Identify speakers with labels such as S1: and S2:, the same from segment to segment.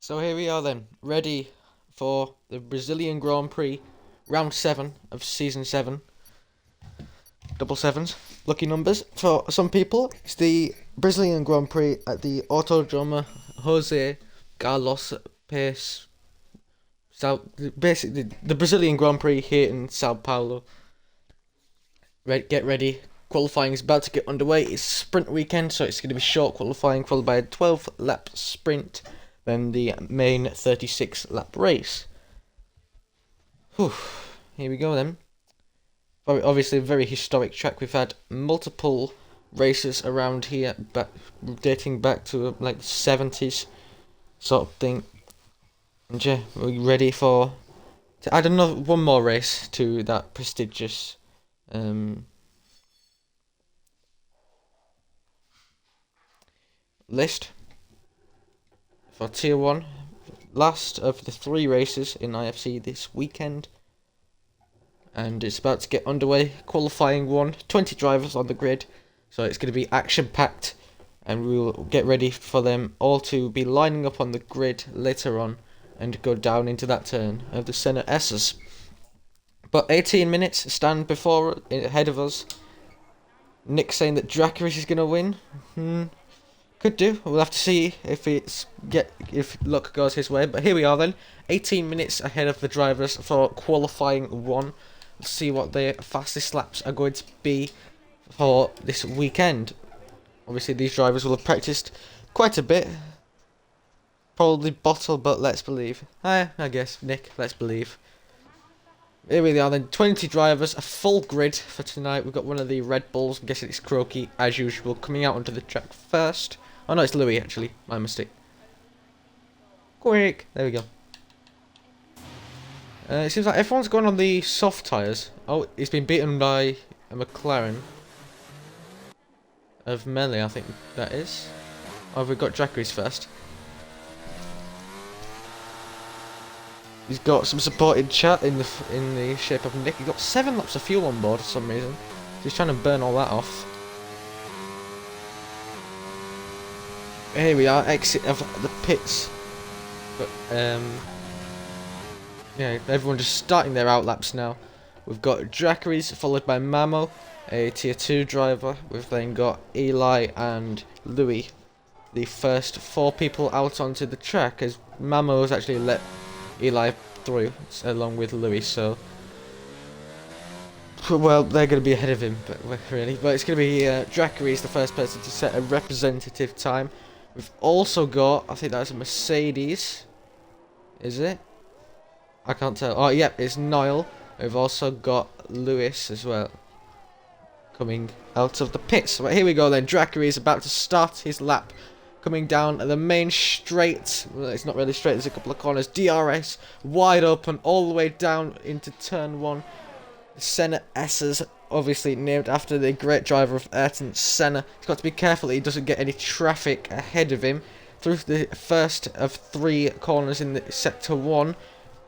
S1: So here we are then, ready for the Brazilian Grand Prix, round 7 of season 7. Double sevens, lucky numbers for some people. It's the Brazilian Grand Prix at the Autodromo Jose Carlos Pace. Basically, the Brazilian Grand Prix here in Sao Paulo. Get ready. Qualifying is about to get underway. It's sprint weekend, so it's going to be short qualifying, followed by a 12-lap sprint, then the main 36-lap race. Whew. Here we go then. Obviously, a very historic track. We've had multiple races around here, dating back to like the 70s, sort of thing. And yeah, we're ready to add one more race to that prestigious list for Tier 1. Last of the 3 races in IFC this weekend. And it's about to get underway. Qualifying 1, 20 drivers on the grid. So it's going to be action-packed. And we'll get ready for them all to be lining up on the grid later on. And go down into that turn of the Senna S's. But 18 minutes stand ahead of us. Nick saying that Dracaris is going to win. Could do. We'll have to see if luck goes his way. But here we are then. 18 minutes ahead of the drivers for qualifying 1. Let's see what the fastest laps are going to be for this weekend. Obviously these drivers will have practiced quite a bit. Probably Bottle, but let's believe. I guess, Nick, let's believe. Here we are then, 20 drivers, a full grid for tonight. We've got one of the Red Bulls, I'm guessing it's Croaky, as usual, coming out onto the track first. Oh no, it's Louis actually, my mistake. Quick, there we go. It seems like everyone's going on the soft tyres. Oh, he's been beaten by a McLaren. Of Melee, I think that is. Oh, we've got Dracaris first. He's got some supported chat in the shape of Nick. He's got 7 laps of fuel on board for some reason. He's trying to burn all that off. Here we are, exit of the pits. But yeah, everyone just starting their outlaps now. We've got Dracaris followed by Mamo, a tier 2 driver. We've then got Eli and Louis, the first 4 people out onto the track, as Mamo has actually let Eli through along with Louis, so well, they're going to be ahead of him, but it's going to be Dracaris the first person to set a representative time. We've also got, I think that's a Mercedes, is it? I can't tell. Oh, yep, it's Niall. We've also got Lewis as well, coming out of the pits. But here we go then, Dracaris is about to start his lap. Coming down the main straight. Well, it's not really straight, there's a couple of corners. DRS wide open all the way down into turn 1. Senna S's, obviously named after the great driver of Ayrton Senna. He's got to be careful that he doesn't get any traffic ahead of him. Through the first of 3 corners in the sector 1.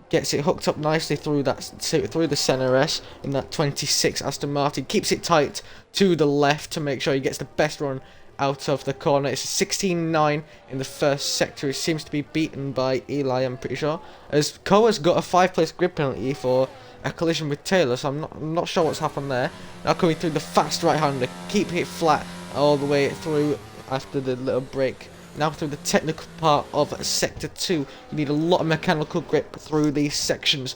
S1: Gets it hooked up nicely through the Senna S in that 26 Aston Martin. Keeps it tight to the left to make sure he gets the best run out of the corner. It's a 16.9 in the first sector. It seems to be beaten by Eli, I'm pretty sure, as Koa's got a 5-place grid penalty for a collision with Taylor, so I'm not sure what's happened there. Now coming through the fast right-hander, keeping it flat all the way through after the little break. Now through the technical part of sector 2. You need a lot of mechanical grip through these sections.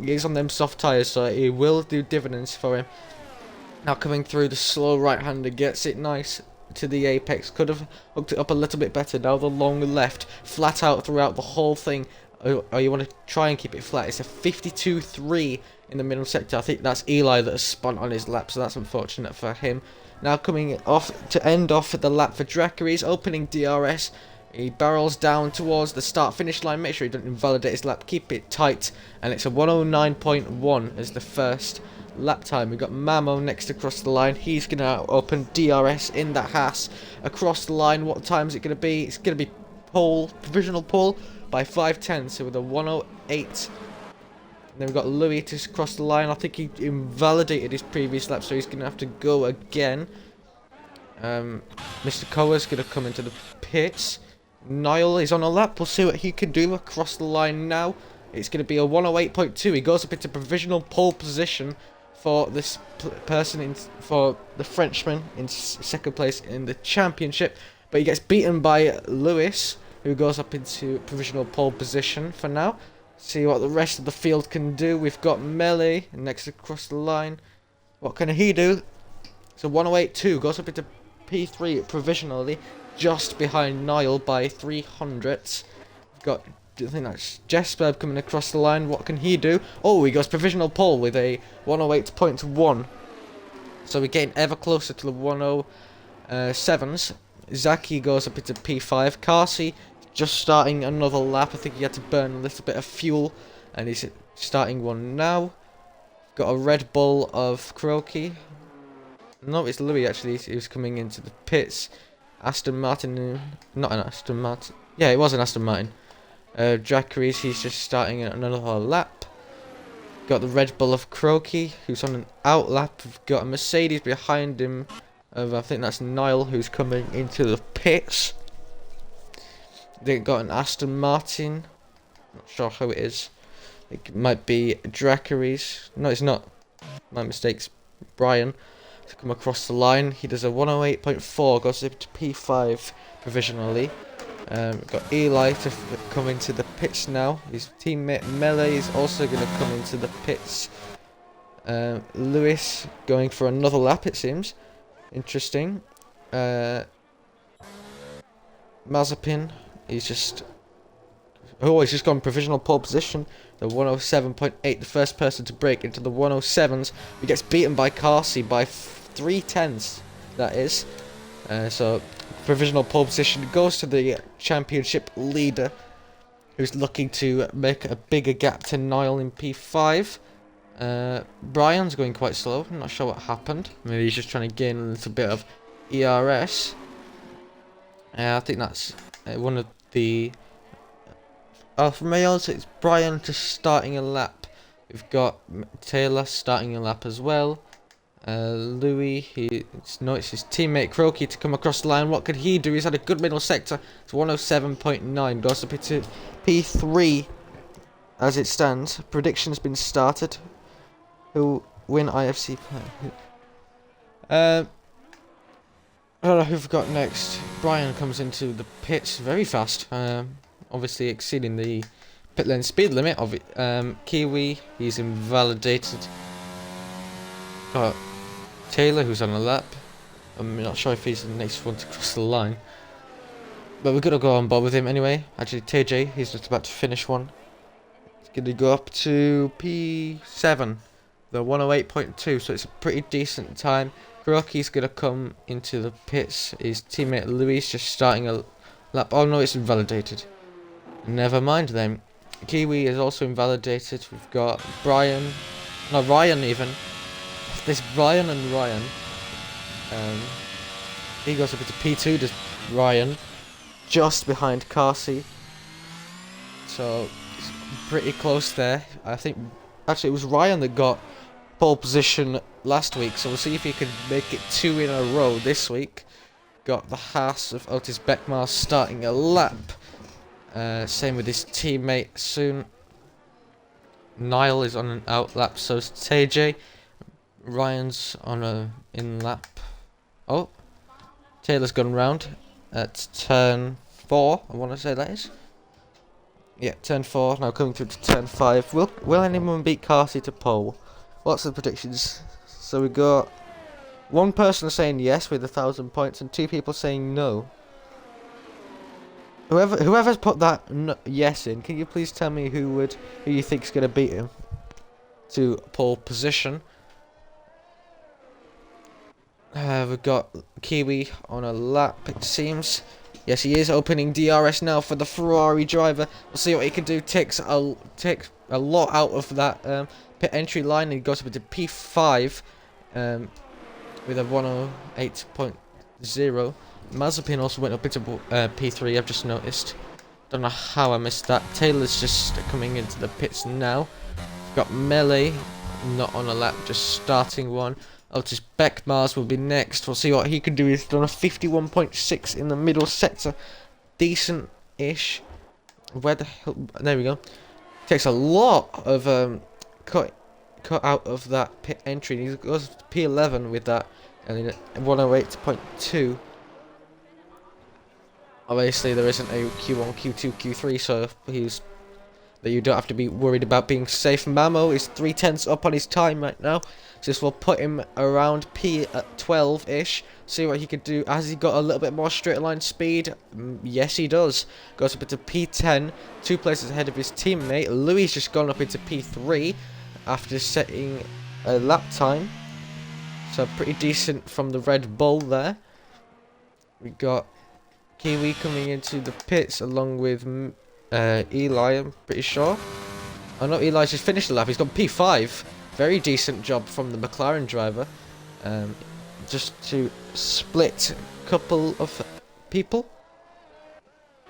S1: He's on them soft tyres, so it will do dividends for him. Now coming through the slow right-hander, gets it nice to the apex. Could have hooked it up a little bit better. Now the long left, flat out throughout the whole thing. Or you want to try and keep it flat. It's a 52.3 in the middle sector. I think that's Eli that has spun on his lap, so that's unfortunate for him. Now coming off to end off the lap for Dracaris, opening DRS. He barrels down towards the start-finish line. Make sure he doesn't invalidate his lap. Keep it tight. And it's a 109.1 as the first lap time. We've got Mamo next across the line. He's going to open DRS in that Haas across the line. What time is it going to be? It's going to be provisional pole by 5:10, so with a 108. And then we've got Louis to cross the line. I think he invalidated his previous lap, so he's going to have to go again. Mr. Koa's going to come into the pits. Niall is on a lap. We'll see what he can do across the line now. It's going to be a 108.2. He goes up into provisional pole position for this for the Frenchman in second place in the championship. But he gets beaten by Lewis, who goes up into provisional pole position for now. See what the rest of the field can do. We've got Melee next across the line. What can he do? So 108.2 goes up into P3 provisionally, just behind Niall by 300ths. We've got, I think that's Jesper coming across the line. What can he do? Oh, he goes provisional pole with a 108.1. So we're getting ever closer to the 107s. Zaki goes up into P5. Carsey just starting another lap. I think he had to burn a little bit of fuel, and he's starting one now. Got a Red Bull of Croaky. No, it's Louis actually. He was coming into the pits. Aston Martin, not an Aston Martin. Yeah, it was an Aston Martin. Jackeries, he's just starting another lap. Got the Red Bull of Croaky, who's on an out lap. We've got a Mercedes behind him. I think that's Niall, who's coming into the pits. They got an Aston Martin. Not sure how it is. It might be Dracaries. No, it's not. My mistakes. Brian to come across the line. He does a 108.4. Goes up to P5 provisionally. Got Eli to come into the pits now. His teammate Melee is also going to come into the pits. Lewis going for another lap, it seems. Interesting. Mazepin, he's just gone provisional pole position. The 107.8, the first person to break into the 107s. He gets beaten by Carsey by 3/10, that is. So provisional pole position goes to the championship leader, who's looking to make a bigger gap to Niall in P5. Brian's going quite slow. I'm not sure what happened. Maybe he's just trying to gain a little bit of ERS. I think that's one of the Alpha males. It's Brian just starting a lap. We've got Taylor starting a lap as well. Louis, it's his teammate Croaky to come across the line. What could he do? He's had a good middle sector. It's 107.9. Goes up into P3 as it stands. Prediction's been started. Who'll win IFC? I don't know who we've got next. Brian comes into the pits very fast. Obviously exceeding the pit lane speed limit of it. Kiwi, he's invalidated. Got Taylor, who's on a lap. I'm not sure if he's the next one to cross the line, but we're gonna go on board with him anyway. Actually, TJ, he's just about to finish one. He's gonna go up to P7, the 108.2, so it's a pretty decent time. Kuroki's gonna come into the pits. His teammate Luis just starting a lap. Oh no, it's invalidated. Never mind then. Kiwi is also invalidated. We've got Brian, no, Ryan even. There's Brian and Ryan. He goes up into P2, does Ryan, just behind Carsey. So it's pretty close there. I think actually it was Ryan that got pole position last week, so we'll see if he can make it 2 in a row this week. Got the Haas of Otis Beckmar starting a lap. Same with his teammate soon. Niall is on an out lap, so is TJ. Ryan's on a in lap. Oh, Taylor's gone round at turn 4. I want to say that is. Yeah, turn 4. Now coming through to turn 5. Will anyone beat Carsey to pole? What's the predictions? So we got one person saying yes with 1,000 points and 2 people saying no. Whoever's put that yes in, can you please tell me who you think's gonna beat him to pole position? We've got Kiwi on a lap, it seems. Yes, he is opening DRS now for the Ferrari driver. We'll see what he can do. Takes a lot out of that pit entry line. He goes up into P5 with a 108.0. Mazepin also went up into P3, I've just noticed. Don't know how I missed that. Taylor's just coming into the pits now. Got Melee, not on a lap, just starting one. Otis Beckmars will be next. We'll see what he can do. He's done a 51.6 in the middle sector. Decent ish. Where the hell? There we go. Takes a lot of cut out of that pit entry. He goes to P11 with that, and then 108.2. Obviously, there isn't a Q1, Q2, Q3, so that you don't have to be worried about being safe. Mamo is 3/10 up on his time right now, so this will put him around P12-ish. See what he could do. Has he got a little bit more straight line speed? Yes, he does. Goes up into P10, 2 places ahead of his teammate. Louis just gone up into P3 after setting a lap time, so pretty decent from the Red Bull there. We got Kiwi coming into the pits along with Eli, I'm pretty sure. Oh no, Eli's just finished the lap. He's got P5. Very decent job from the McLaren driver. Just to split a couple of people.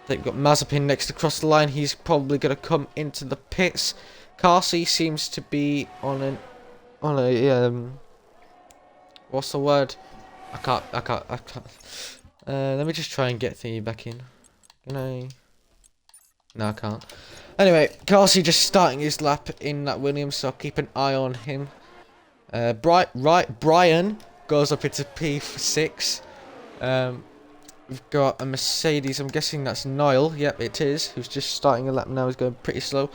S1: They've got Mazepin next across the line. He's probably going to come into the pits. Carsey seems to be on a what's the word? I can't. Let me just try and get thingy back in. Can I? No, I can't. Anyway, Carsey just starting his lap in that Williams, so I'll keep an eye on him. Brian goes up into P6. We've got a Mercedes. I'm guessing that's Niall. Yep, it is. Who's just starting a lap now. He's going pretty slow.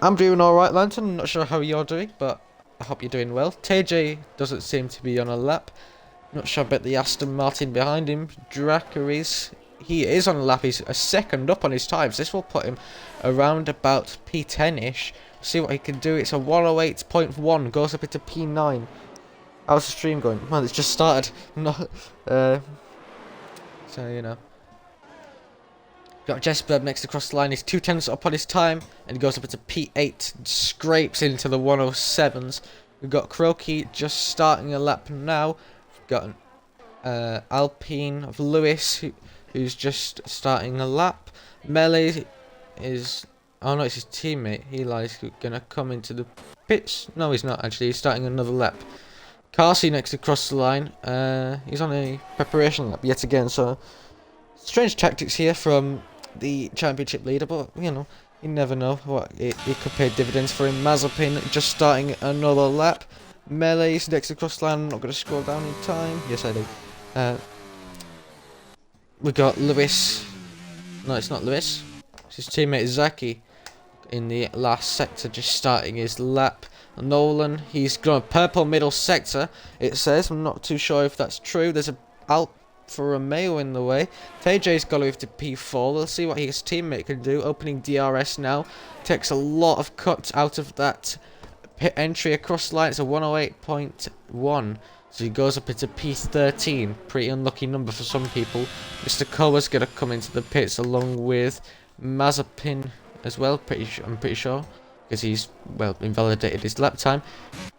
S1: I'm doing alright, Lantern. I'm not sure how you're doing, but I hope you're doing well. TJ doesn't seem to be on a lap. Not sure about the Aston Martin behind him. Dracaris, he is on a lap. He's a second up on his times. This will put him around about P10-ish. See what he can do. It's a 108.1. Goes up into P9. How's the stream going? Man, it's just started. Not, so, you know. Got Jesper next across the line. He's 2/10 up on his time. And he goes up into P8. Scrapes into the 107s. We've got Croaky just starting a lap now. Got an Alpine of Lewis who's just starting a lap. Melee is... Oh no, it's his teammate. Eli's gonna come into the pits. No, he's not actually. He's starting another lap. Carsey next across the line. He's on a preparation lap yet again. So strange tactics here from the championship leader, but you know, you never know what it could pay dividends for him. Mazepin just starting another lap. Melee's next across the line. I'm not going to scroll down in time. Yes, I do. We got Lewis. No, it's not Lewis. It's his teammate Zaki in the last sector, just starting his lap. Nolan, he's got a purple middle sector, it says. I'm not too sure if that's true. There's a Alfa Romeo in the way. TJ's got to move to P4. We'll see what his teammate can do. Opening DRS now. Takes a lot of cuts out of that pit entry across the line. It's a 108.1. So he goes up into P13. Pretty unlucky number for some people. Mr. Koa's going to come into the pits along with Mazepin as well. I'm pretty sure. Because he's, well, invalidated his lap time.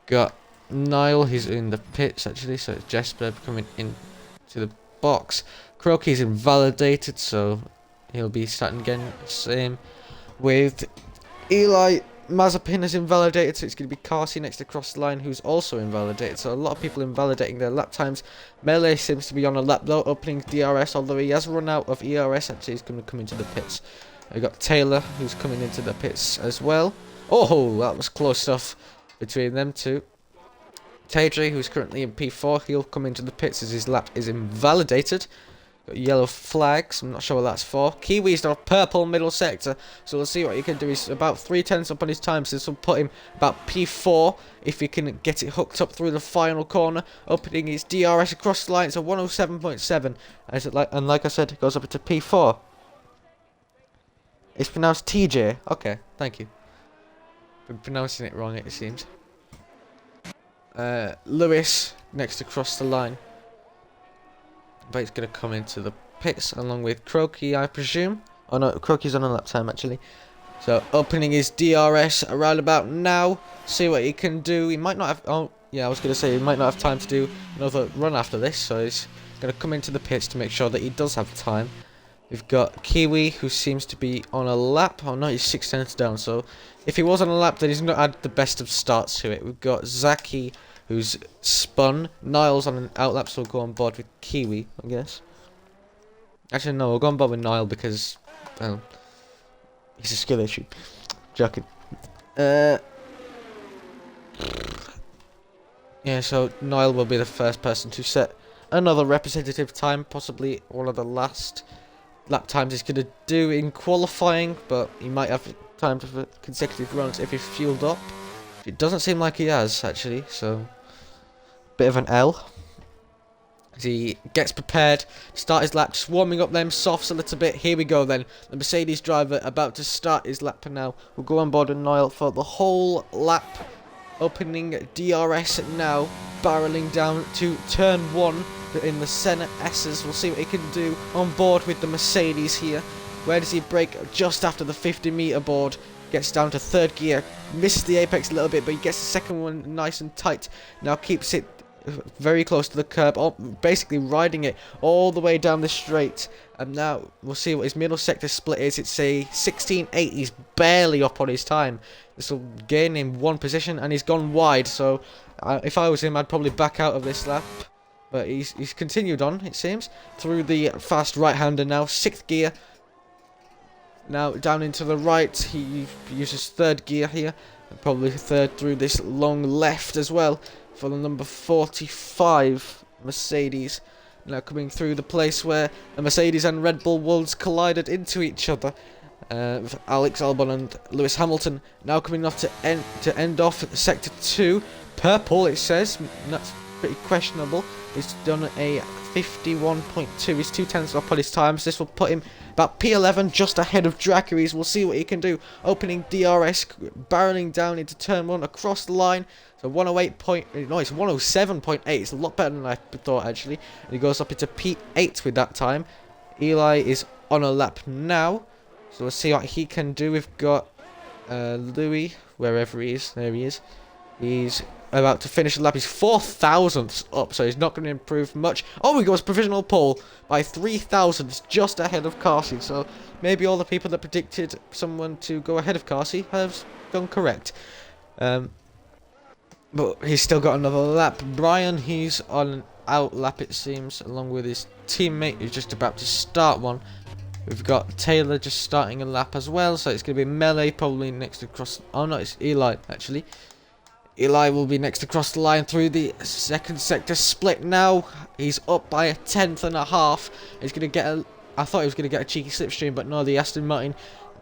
S1: Got Niall, he's in the pits actually. So it's Jesper coming into the box. Croaky's invalidated, so he'll be starting again. Same with Eli. Mazepin is invalidated, so it's going to be Carsey next across the line, who's also invalidated. So a lot of people invalidating their lap times. Melee seems to be on a lap though, opening DRS, although he has run out of ERS. Actually, he's going to come into the pits. We've got Taylor, who's coming into the pits as well. Oh, that was close stuff between them two. TJ, who's currently in P4, he'll come into the pits as his lap is invalidated. Got yellow flags, I'm not sure what that's for. Kiwi's got a purple middle sector, so we'll see what he can do. He's about 3/10 up on his time, so this will put him about P4 if he can get it hooked up through the final corner. Opening his DRS across the line, it's a 107.7. And like I said, it goes up into P4. It's pronounced TJ. Okay, thank you. Been pronouncing it wrong, it seems. Lewis next across the line. But he's going to come into the pits along with Croaky, I presume. Oh no, Croaky's on a lap time actually. So opening his DRS around about now. See what he can do. He might not have... Oh, yeah, I was going to say he might not have time to do another run after this. So he's going to come into the pits to make sure that he does have time. We've got Kiwi, who seems to be on a lap. Oh no, he's 6/10 down. So if he was on a lap, then he's not had the best of starts to it. We've got Zaki, who's spun. Niall's on an outlap, so we'll go on board with Kiwi, I guess. Actually, no, we'll go on board with Niall because Well, it's a skill issue. Joking. Yeah, so Niall will be the first person to set another representative time, possibly one of the last lap times he's going to do in qualifying, but he might have time for consecutive runs if he's fueled up. It doesn't seem like he has, actually, so bit of an L. As he gets prepared, start his lap, just warming up them softs a little bit. Here we go then. The Mercedes driver about to start his lap now. We'll go on board with Niall for the whole lap. Opening DRS now, barreling down to turn 1 in the Senna S's. We'll see what he can do on board with the Mercedes here. Where does he brake? Just after the 50-meter board. Gets down to third gear. Misses the apex a little bit, but he gets the second one nice and tight. Now keeps it very close to the curb, basically riding it all the way down the straight. And now we'll see what his middle sector split is. It's a 16.8. He's barely up on his time. This will gain him 1 position, and he's gone wide. So if I was him, I'd probably back out of this lap. But he's continued on, it seems, through the fast right-hander now. 6th gear. Now down into the right. He uses 3rd gear here. And probably 3rd through this long left as well. For the number 45 Mercedes. Now coming through the place where the Mercedes and Red Bull once collided into each other. With Alex Albon and Lewis Hamilton now coming off to end off sector 2. Purple, it says. That's pretty questionable. He's done a 51.2. He's 2/10 up on his times. This will put him about P11, just ahead of Dracaris. We'll see what he can do. Opening DRS, barreling down into turn 1 across the line. So 108. No, it's 107.8. It's a lot better than I thought, actually. And he goes up into P8 with that time. Eli is on a lap now. So we'll see what he can do. We've got Louis, wherever he is. There he is. He's about to finish the lap. He's 4,000ths up, so he's not going to improve much. Oh, he goes provisional pole by 3,000ths, just ahead of Carsey. So maybe all the people that predicted someone to go ahead of Carsey have gone correct. But he's still got another lap. Brian, he's on an out lap, it seems, along with his teammate who's just about to start one. We've got Taylor just starting a lap as well, so it's going to be Melee probably next across. Oh no, it's Eli actually. Eli will be next across the line through the second sector split now. He's up by 1/10.5. He's going to get a... I thought he was going to get a cheeky slipstream, but no, the Aston Martin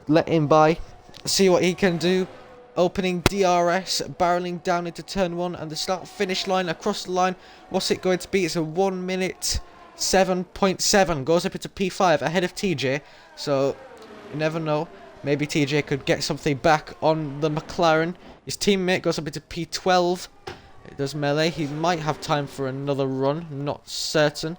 S1: let him by. See what he can do. Opening DRS, barreling down into turn 1 and the start-finish line across the line. What's it going to be? It's a 1 minute 7.7. Goes up into P5 ahead of TJ. So, you never know. Maybe TJ could get something back on the McLaren. His teammate goes up into P12. It does Melee. He might have time for another run. Not certain.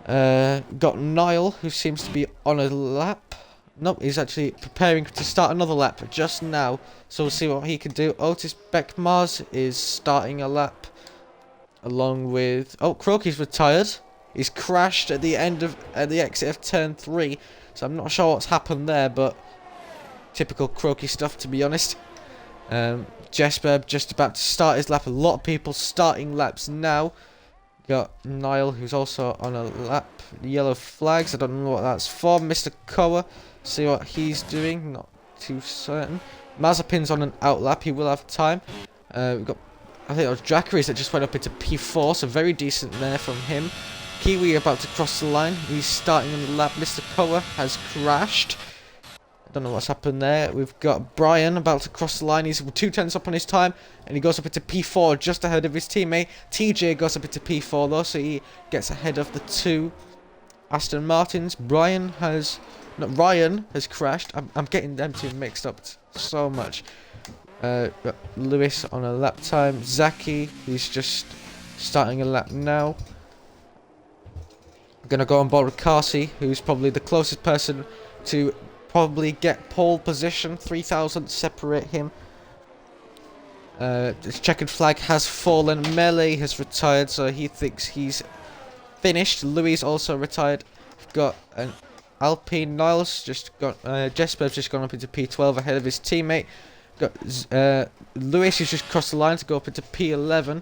S1: Got Niall, who seems to be on a lap. Nope, he's actually preparing to start another lap just now. So we'll see what he can do. Otis Beckmars is starting a lap. Along with... Oh, Croaky's retired. He's crashed at the end of... at the exit of turn 3. So I'm not sure what's happened there, but... typical Croaky stuff, to be honest. Jesper just about to start his lap. A lot of people starting laps now. Got Niall, who's also on a lap. Yellow flags, I don't know what that's for. Mr. Koa, see what he's doing. Not too certain. Mazepin's on an out lap. He will have time. We've got... I think it was Dracaris that just went up into P4, so very decent there from him. Kiwi about to cross the line. He's starting on the lap. Mr. Koa has crashed. I don't know what's happened there. We've got Brian about to cross the line. He's 2/10 up on his time, and he goes up into P4 just ahead of his teammate. TJ goes up into P4 though, so he gets ahead of the 2 Aston Martins. Ryan has crashed. I'm getting them two mixed up so much. Got Lewis on a lap time. Zaki, he's just starting a lap now. I'm gonna go on board with Carsey, who's probably the closest person to probably get pole position. 3,000 separate him. This checkered flag has fallen. Melee has retired, so he thinks he's finished. Louis also retired. We've got an Alpine. Niles just got... Jesper's just gone up into P12 ahead of his teammate. Got Lewis who's just crossed the line to go up into P11.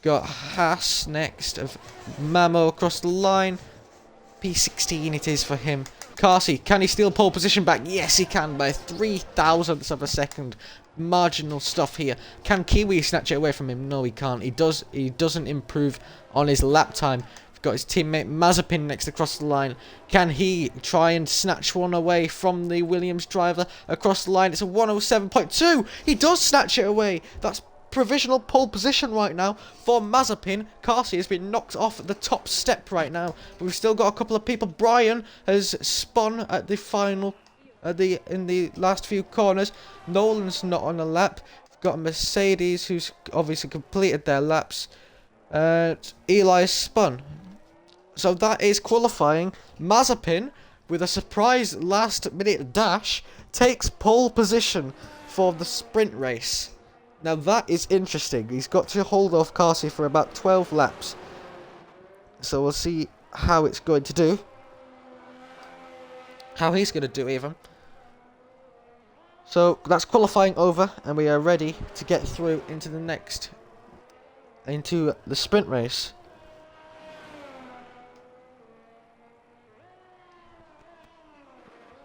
S1: Got Haas next of Mamo across the line. P16 it is for him. Carsey, can he steal pole position back? Yes, he can, by 0.003 of a second. Marginal stuff here. Can Kiwi snatch it away from him? No, he can't. He doesn't improve on his lap time. We've got his teammate Mazepin next across the line. Can he try and snatch one away from the Williams driver across the line? It's a 107.2. He does snatch it away. That's provisional pole position right now for Mazepin. Carsey has been knocked off the top step right now, but we've still got a couple of people. Brian has spun at the final, in the last few corners. Nolan's not on a lap. We've got Mercedes, who's obviously completed their laps. Eli's spun. So that is qualifying. Mazepin, with a surprise last-minute dash, takes pole position for the sprint race. Now that is interesting. He's got to hold off Carsey for about 12 laps. So we'll see how it's going to do. How he's going to do even. So that's qualifying over, and we are ready to get through into the sprint race.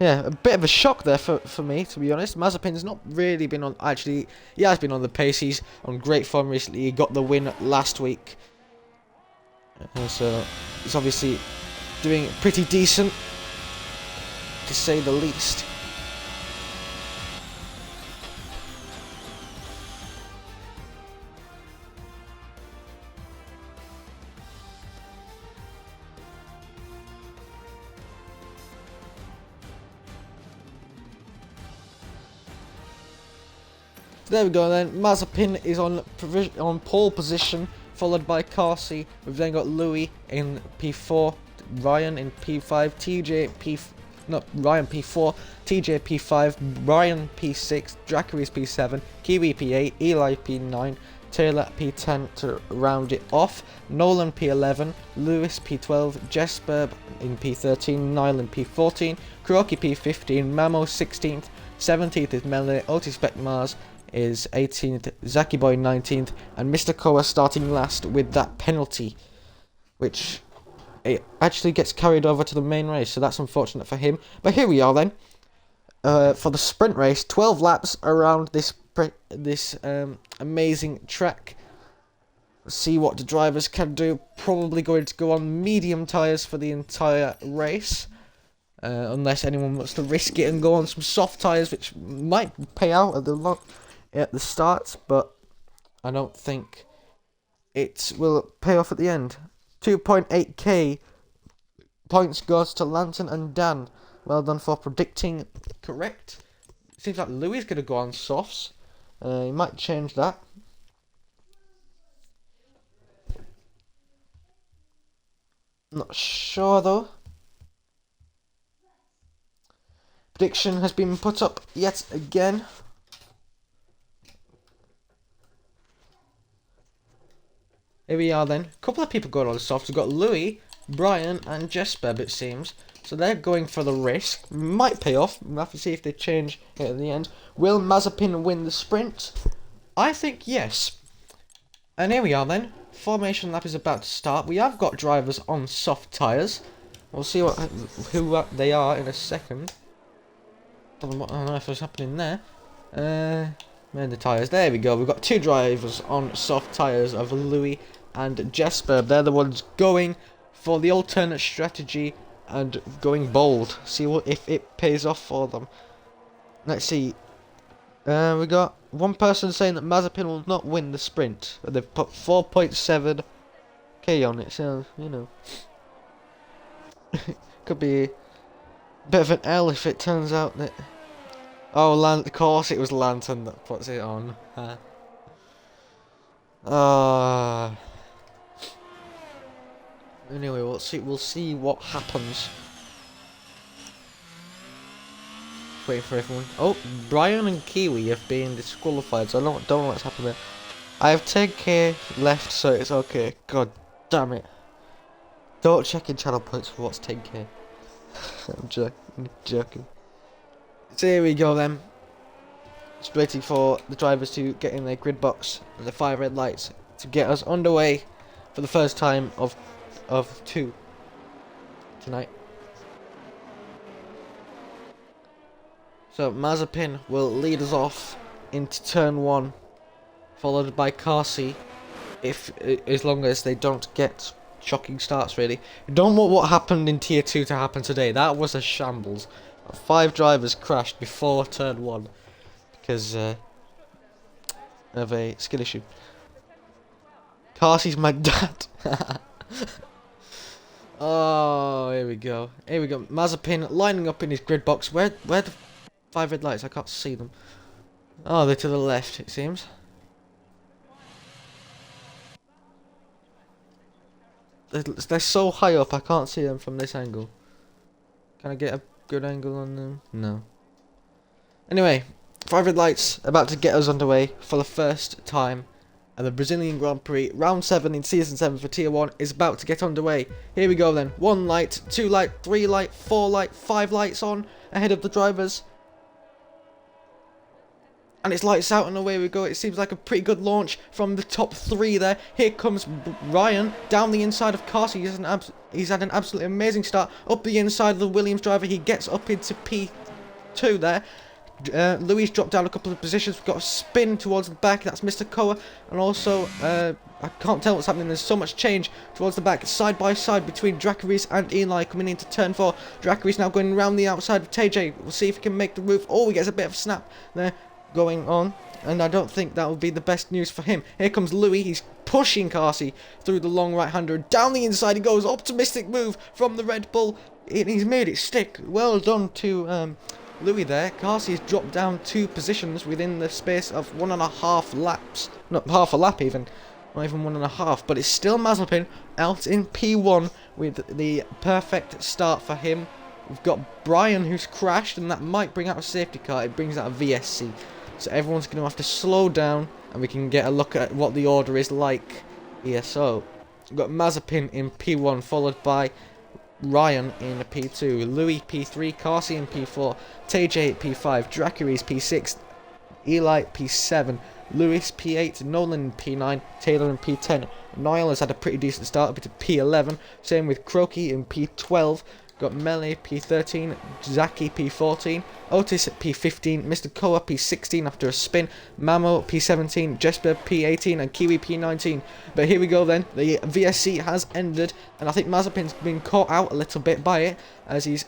S1: Yeah, a bit of a shock there for me, to be honest. Mazepin's not really been on... Actually, he has been on the pace. He's on great form recently. He got the win last week. So, he's obviously doing pretty decent, to say the least. There we go then. Mazepin is on pole position, followed by Carsey. We've then got Louis in P4, Ryan in P5, Ryan P4, TJ P5, Brian P6, Dracaris P7, Kiwi P8, Eli P9, Taylor P10 to round it off, Nolan P11, Lewis P12, Jesper in P13, Nyland P14, Kuroki P15, Mamo 16th, 17th is Melanie, Otis Beckmars is 18th, Zaki Boy 19th, and Mr. Koa starting last with that penalty, which it actually gets carried over to the main race, so that's unfortunate for him. But here we are then, for the sprint race, 12 laps around this amazing track. See what the drivers can do. Probably going to go on medium tyres for the entire race. Unless anyone wants to risk it and go on some soft tyres, which might pay out at the start, but I don't think it will pay off at the end. 2.8k points goes to Lantern and Dan. Well done for predicting correct. Seems like Louis is going to go on softs. He might change that. Not sure though. Prediction has been put up yet again. Here we are then. A couple of people going on soft. We've got Louis, Brian and Jesper, it seems. So they're going for the risk. Might pay off. We'll have to see if they change it at the end. Will Mazepin win the sprint? I think yes. And here we are then. Formation lap is about to start. We have got drivers on soft tyres. We'll see who they are in a second. I don't know if it's happening there. Man, the tyres. There we go. We've got two drivers on soft tyres of Louis and Jesper. They're the ones going for the alternate strategy and going bold. See if it pays off for them. Let's see. We got one person saying that Mazepin will not win the sprint. But they've put 4.7k on it, so, you know. Could be a bit of an L if it turns out that... Oh, of course it was Lantern that puts it on. Anyway, we'll see what happens. Wait for everyone. Oh, Brian and Kiwi have been disqualified, so I don't know what's happened there. I have 10k left, so it's okay. God damn it. Don't check in channel points for what's 10k. I'm joking. So here we go then. Just waiting for the drivers to get in their grid box and the 5 red lights to get us underway for the first time of 2 tonight. So Mazepin will lead us off into turn 1, followed by Carsi, as long as they don't get shocking starts. Really, we don't want what happened in tier 2 to happen today. That was a shambles. 5 drivers crashed before turn 1 because of a skill issue. Carsi's my dad. Oh, here we go. Here we go. Mazepin lining up in his grid box. Where the 5 red lights? I can't see them. Oh, they're to the left, it seems. They're so high up, I can't see them from this angle. Can I get a good angle on them? No. Anyway, 5 red lights about to get us underway for the first time. And the Brazilian Grand Prix, round 7 in season 7 for tier 1 is about to get underway. Here we go then. 1 light, 2 light, 3 light, 4 light, 5 lights on ahead of the drivers. And it's lights out and away we go. It seems like a pretty good launch from the top 3 there. Here comes Ryan down the inside of Carsi. He's had an absolutely amazing start. Up the inside of the Williams driver. He gets up into P2 there. Louis dropped down a couple of positions. We've got a spin towards the back. That's Mr. Koa. And also, I can't tell what's happening. There's so much change towards the back. Side by side between Dracaris and Eli coming into turn 4. Dracaris now going around the outside of TJ. We'll see if he can make the roof. Oh, he gets a bit of a snap there going on. And I don't think that will be the best news for him. Here comes Louis. He's pushing Carsi through the long right-hander. Down the inside he goes. Optimistic move from the Red Bull. And he's made it stick. Well done to Louis there. Carsi's dropped down 2 positions within the space of 1.5 laps. Not half a lap even. Not even 1.5. But it's still Mazepin out in P1 with the perfect start for him. We've got Brian who's crashed, and that might bring out a safety car. It brings out a VSC. So everyone's going to have to slow down, and we can get a look at what the order is like here. So we've got Mazepin in P1, followed by Ryan in P2, Louis P3, Carsi in P4, TJ P5, Dracaris P6, Eli P7, Lewis P8, Nolan P9, Taylor in P10. Niall has had a pretty decent start up to P11, same with Croaky in P12. Got Melee P13, Zaki P14, Otis P15, Mr. Koa P16 after a spin, Mamo P17, Jesper P18 and Kiwi P19. But here we go then, the VSC has ended, and I think Mazepin's been caught out a little bit by it, as he's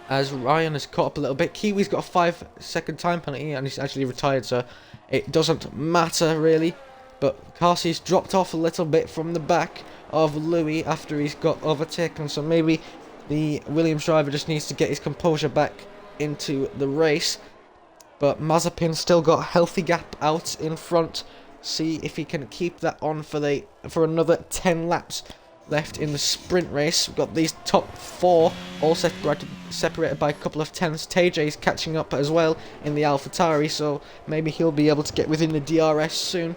S1: as Ryan has caught up a little bit. Kiwi's got a 5-second time penalty and he's actually retired, so it doesn't matter really. But Carsi's dropped off a little bit from the back of Louis after he's got overtaken, so maybe the Williams driver just needs to get his composure back into the race. But Mazepin's still got a healthy gap out in front. See if he can keep that on for another 10 laps left in the sprint race. We've got these top 4 all separated by a couple of tenths. TJ's catching up as well in the AlphaTauri, so maybe he'll be able to get within the DRS soon.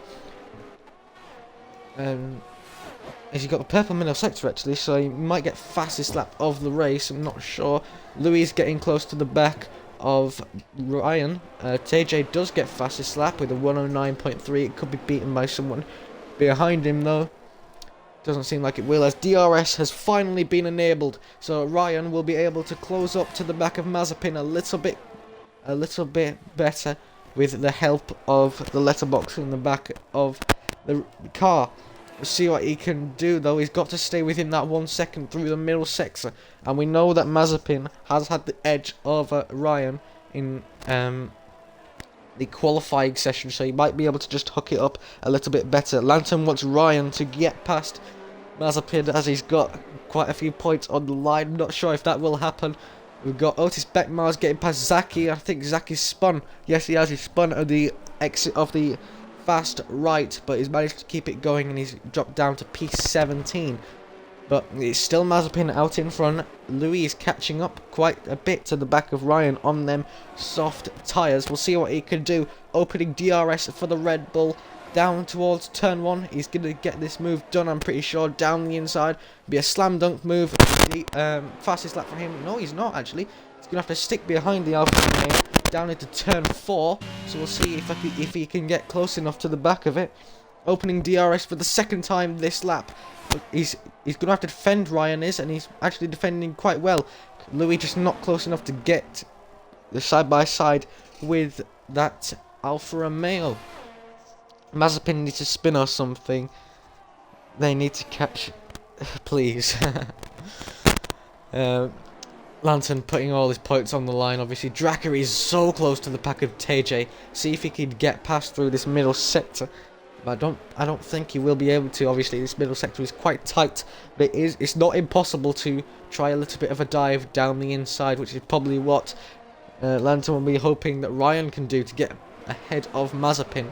S1: He's got the purple middle sector actually, so he might get fastest lap of the race. I'm not sure. Louis is getting close to the back of Ryan. TJ does get fastest lap with a 109.3. It could be beaten by someone behind him though. Doesn't seem like it will, as DRS has finally been enabled, so Ryan will be able to close up to the back of Mazepin a little bit better with the help of the letterbox in the back of the car. We'll see what he can do though. He's got to stay within that 1 second through the middle sector, and we know that Mazepin has had the edge over Ryan in the qualifying session, so he might be able to just hook it up a little bit better. Lantern wants Ryan to get past Mazepin as he's got quite a few points on the line. I'm not sure if that will happen. We've got Otis Beckmars getting past Zaki. I think Zaki's spun. Yes, he has. He's spun at the exit of the fast right, but he's managed to keep it going and he's dropped down to P17. But it's still Mazepin out in front. Louis is catching up quite a bit to the back of Ryan on them soft tyres. We'll see what he can do. Opening DRS for the Red Bull down towards turn 1. He's going to get this move done, I'm pretty sure, down the inside. Be a slam dunk move. The fastest lap for him. No, he's not actually. He's going to have to stick behind the Alpha Romeo down into turn 4. So we'll see if he can get close enough to the back of it. Opening DRS for the second time this lap. He's going to have to defend, Ryan is, and he's actually defending quite well. Louis just not close enough to get the side-by-side with that Alfa Romeo. Mazepin needs to spin or something. They need to catch... Please. Lantern putting all his points on the line. Obviously, Dracker is so close to the pack of TJ. See if he could get past through this middle sector. But I don't think he will be able to. Obviously, this middle sector is quite tight. But it's not impossible to try a little bit of a dive down the inside, which is probably what Lantern will be hoping that Ryan can do to get ahead of Mazepin.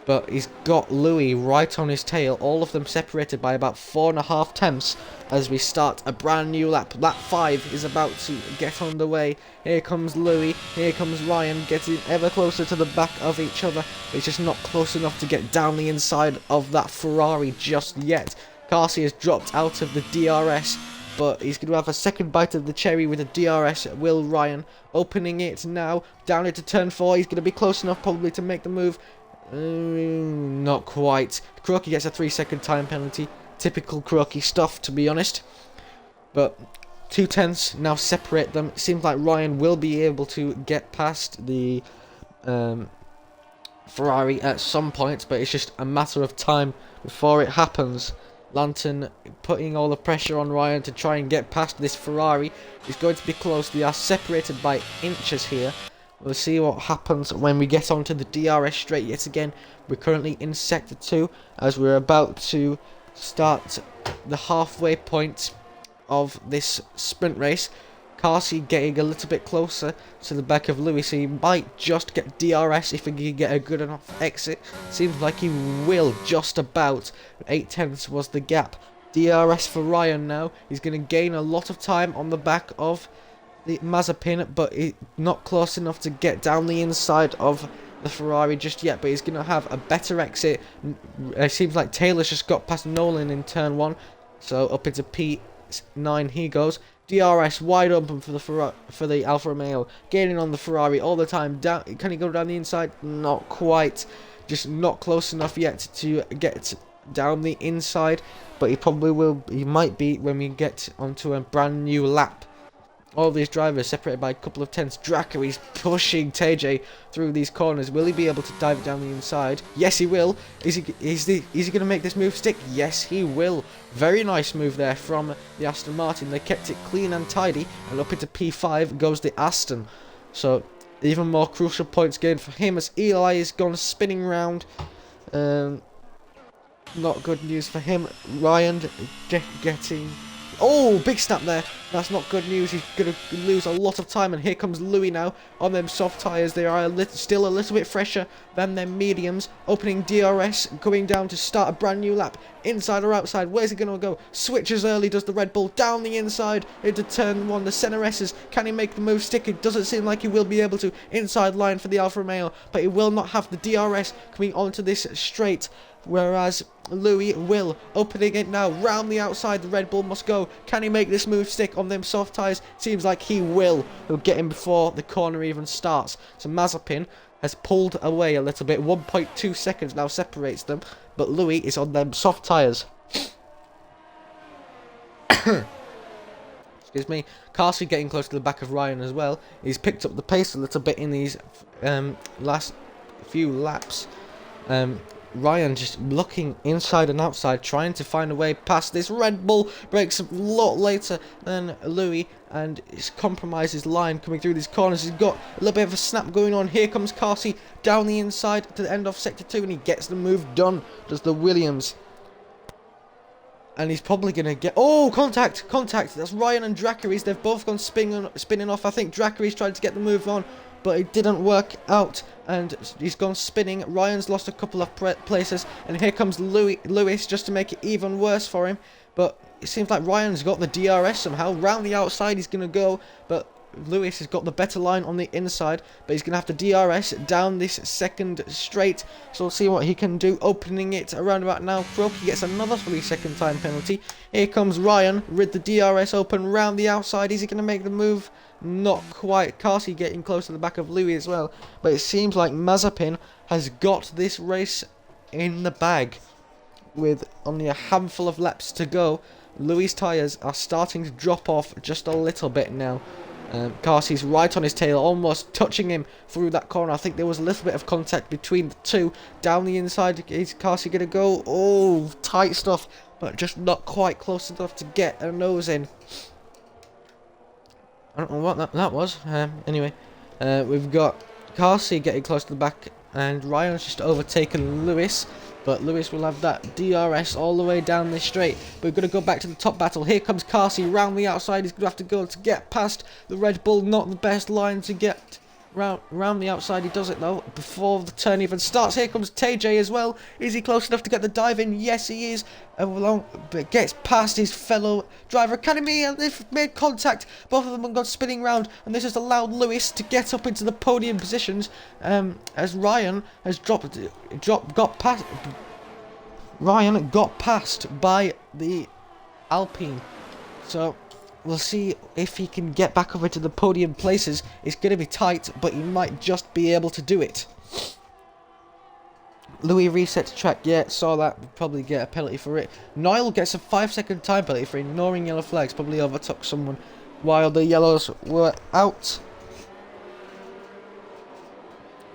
S1: But he's got Louis right on his tail, all of them separated by about 4.5 tenths as we start a brand new lap. Lap 5 is about to get underway. Here comes Louis, here comes Ryan, getting ever closer to the back of each other. But he's just not close enough to get down the inside of that Ferrari just yet. Carsi has dropped out of the DRS, but he's going to have a second bite of the cherry with the DRS. Will Ryan opening it now, down into turn 4. He's going to be close enough probably to make the move. Not quite. Croaky gets a 3-second time penalty. Typical Croaky stuff, to be honest. But 2 tenths now separate them. It seems like Ryan will be able to get past the Ferrari at some point, but it's just a matter of time before it happens. Lantern putting all the pressure on Ryan to try and get past this Ferrari. He's going to be close. They are separated by inches here. We'll see what happens when we get onto the DRS straight yet again. We're currently in Sector 2 as we're about to start the halfway point of this sprint race. Carsi getting a little bit closer to the back of Louis, so he might just get DRS if he can get a good enough exit. Seems like he will just about. 8 tenths was the gap. DRS for Ryan now. He's going to gain a lot of time on the back of the Mazepin, but he's not close enough to get down the inside of the Ferrari just yet, but he's going to have a better exit. It seems like Taylor's just got past Nolan in turn 1, so up into P9 he goes. DRS wide open for the Alfa Romeo, gaining on the Ferrari all the time. Down, can he go down the inside? Not quite, just not close enough yet to get down the inside, but he probably will. He might be when we get onto a brand new lap. All these drivers separated by a couple of tenths. Dracker is pushing TJ through these corners. Will he be able to dive it down the inside? Yes, he will. Is he going to make this move stick? Yes, he will. Very nice move there from the Aston Martin. They kept it clean and tidy. And up into P5 goes the Aston. So, even more crucial points gained for him as Eli is gone spinning round. Not good news for him. Ryan getting... Oh, big snap there. That's not good news. He's going to lose a lot of time. And here comes Louis now on them soft tyres. They are still a little bit fresher than their mediums. Opening DRS, going down to start a brand new lap. Inside or outside, where's he going to go? Switches early, does the Red Bull. Down the inside into turn 1. The Senna-S's. Can he make the move stick? It doesn't seem like he will be able to. Inside line for the Alfa Romeo. But he will not have the DRS coming onto this straight. Whereas Louis will. Opening it now. Round the outside, the Red Bull must go. Can he make this move stick on them soft tyres? Seems like he will. He'll get him before the corner even starts. So Mazepin has pulled away a little bit. 1.2 seconds now separates them. But Louis is on them soft tyres. Excuse me. Carsi getting close to the back of Ryan as well. He's picked up the pace a little bit in these last few laps. Ryan just looking inside and outside, trying to find a way past this Red Bull. Breaks a lot later than Louis, and it's compromises line coming through these corners. He's got a little bit of a snap going on. Here comes Carsi down the inside to the end of Sector 2, and he gets the move done. Does the Williams. And he's probably going to get... Oh, contact! That's Ryan and Dracaris. They've both gone spinning off. I think Dracaris tried to get the move on, but it didn't work out, and he's gone spinning. Ryan's lost a couple of places, and here comes Lewis just to make it even worse for him. But it seems like Ryan's got the DRS somehow. Round the outside he's going to go, but Lewis has got the better line on the inside, but he's going to have to DRS down this second straight. So we'll see what he can do. Opening it around about now. Croaky gets another 3-second time penalty. Here comes Ryan with the DRS open round the outside. Is he going to make the move? Not quite. Carsi getting close to the back of Louis as well. But it seems like Mazepin has got this race in the bag with only a handful of laps to go. Louis' tyres are starting to drop off just a little bit now. Carsey's right on his tail, almost touching him through that corner. I think there was a little bit of contact between the two. Down the inside, is Carsey going to go? Oh, tight stuff, but just not quite close enough to get a nose in. I don't know what that was. Anyway, we've got Carsey getting close to the back, and Ryan's just overtaken Lewis. But Lewis will have that DRS all the way down this straight. But we're going to go back to the top battle. Here comes Carsey round the outside. He's going to have to go to get past the Red Bull. Not the best line to get round the outside. He does it though before the turn even starts. Here comes TJ as well. Is he close enough to get the dive in? Yes, he is. But gets past his fellow driver academy, and they've made contact. Both of them have gone spinning round, and this has allowed Lewis to get up into the podium positions. As Ryan has got past. Ryan got passed by the Alpine. So we'll see if he can get back over to the podium places. It's going to be tight, but he might just be able to do it. Louis reset to track. Yeah, saw that. We'll probably get a penalty for it. Niall gets a 5-second time penalty for ignoring yellow flags. Probably overtook someone while the yellows were out.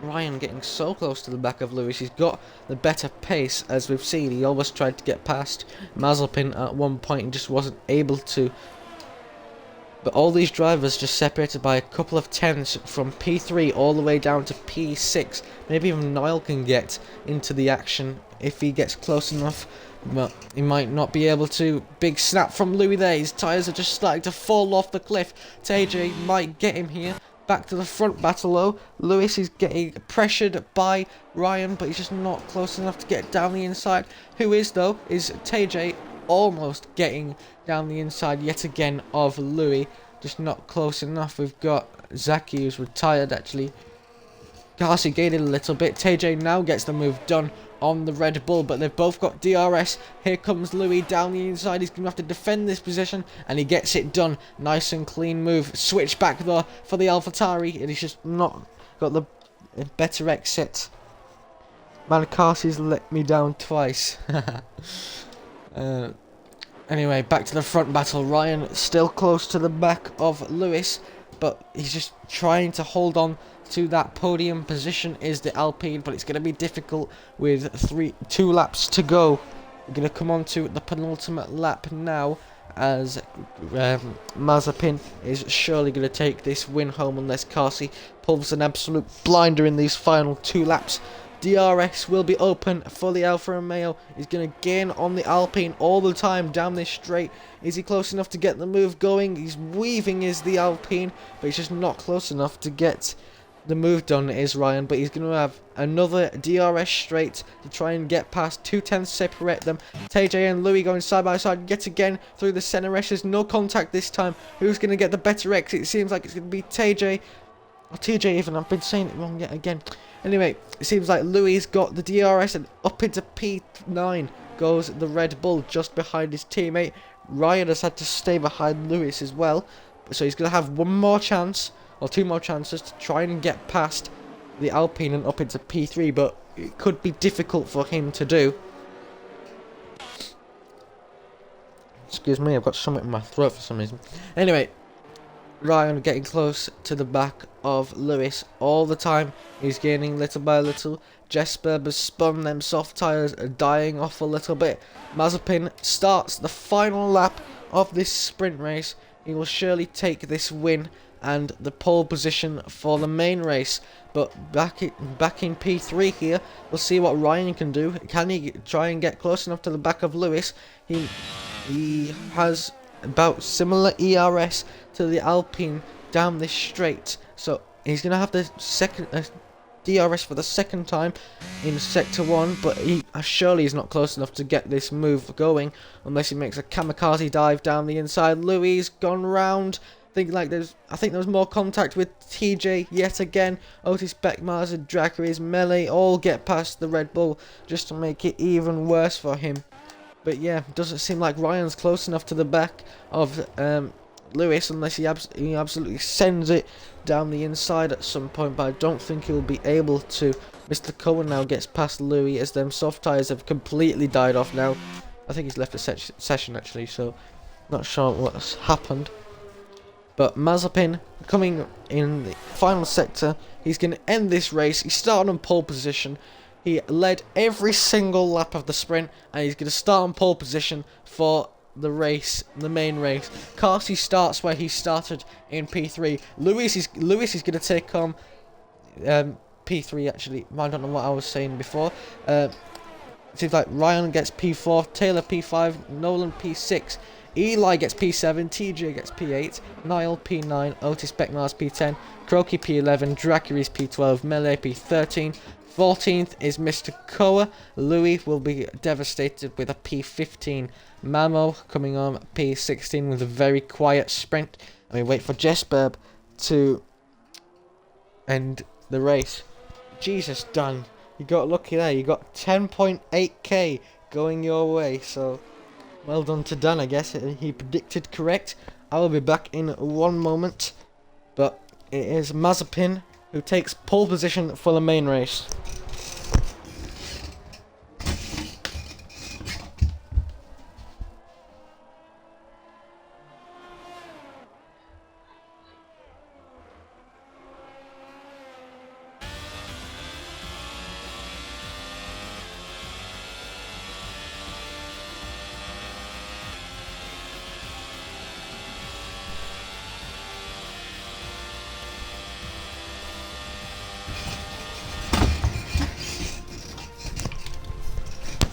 S1: Ryan getting so close to the back of Lewis. He's got the better pace, as we've seen. He always tried to get past Mazepin at one point and just wasn't able to. But all these drivers just separated by a couple of tenths from P3 all the way down to P6. Maybe even Niall can get into the action if he gets close enough. But he might not be able to. Big snap from Louis there. His tyres are just starting to fall off the cliff. TJ might get him here. Back to the front battle though. Lewis is getting pressured by Ryan, but he's just not close enough to get down the inside. Who is though is TJ, almost getting down the inside yet again of Louis. Just not close enough. We've got Zaki, who's retired actually. Carsey gained a little bit. TJ now gets the move done on the Red Bull, but they've both got DRS. Here comes Louis down the inside. He's going to have to defend this position, and he gets it done. Nice and clean move. Switch back though for the AlphaTauri, and he's just not got the better exit. Man, Carsey's let me down twice. Anyway, back to the front battle. Ryan still close to the back of Lewis, but he's just trying to hold on to that podium position is the Alpine, but it's going to be difficult with 2 laps to go. We're going to come on to the penultimate lap now, as Mazepin is surely going to take this win home unless Carsey pulls an absolute blinder in these final 2 laps. DRS will be open for the Alfa Romeo. He's going to gain on the Alpine all the time down this straight. Is he close enough to get the move going? He's weaving is the Alpine, but he's just not close enough to get the move done is Ryan, but he's going to have another DRS straight to try and get past. 2 tenths separate them. TJ and Louis going side by side yet again through the center meshes. No contact this time. Who's going to get the better exit? It seems like it's going to be TJ. Or TJ even. I've been saying it wrong yet again. Anyway, it seems like Louis got the DRS, and up into P9 goes the Red Bull just behind his teammate. Ryan has had to stay behind Lewis as well. So he's going to have 1 more chance, or 2 more chances to try and get past the Alpine and up into P3, but it could be difficult for him to do. Excuse me, I've got something in my throat for some reason. Anyway, Ryan getting close to the back of Lewis all the time. He's gaining little by little. Jesper has spun, them soft tyres are dying off a little bit. Mazepin starts the final lap of this sprint race. He will surely take this win and the pole position for the main race. But back in P3 here, we'll see what Ryan can do. Can he try and get close enough to the back of Lewis? He has about similar ERS to the Alpine down this straight, so he's going to have the second DRS for the second time in sector 1, but he surely is not close enough to get this move going unless he makes a kamikaze dive down the inside. Louis gone round. I think there was more contact with TJ yet again. Otis Beckmars and Dracaris Melee all get past the Red Bull just to make it even worse for him. But yeah, doesn't seem like Ryan's close enough to the back of Lewis unless he absolutely sends it down the inside at some point, but I don't think he'll be able to. Mr. Cohen now gets past Louis as them soft tyres have completely died off now. I think he's left the session actually, so Not sure what's happened. But Mazepin coming in the final sector. He's going to end this race. He started on pole position. He led every single lap of the sprint, and he's going to start on pole position for the race, the main race. Carty starts where he started in P3. Lewis is going to take on P3 actually. I don't know what I was saying before. It seems like Ryan gets P4, Taylor P5, Nolan P6, Eli gets P7, TJ gets P8, Niall P9, Otis Beckmars P10, Croaky P11, Dracury's P12, Melee P13. 14th is Mr. Koa. Louis will be devastated with a P15. Mamo coming on P16 with a very quiet sprint. And we wait for Jesperb to end the race. Jesus, Dan. You got lucky there. You got 10.8k going your way. So, well done to Dan, I guess. He predicted correct. I will be back in one moment. But it is Mazepin who takes pole position for the main race.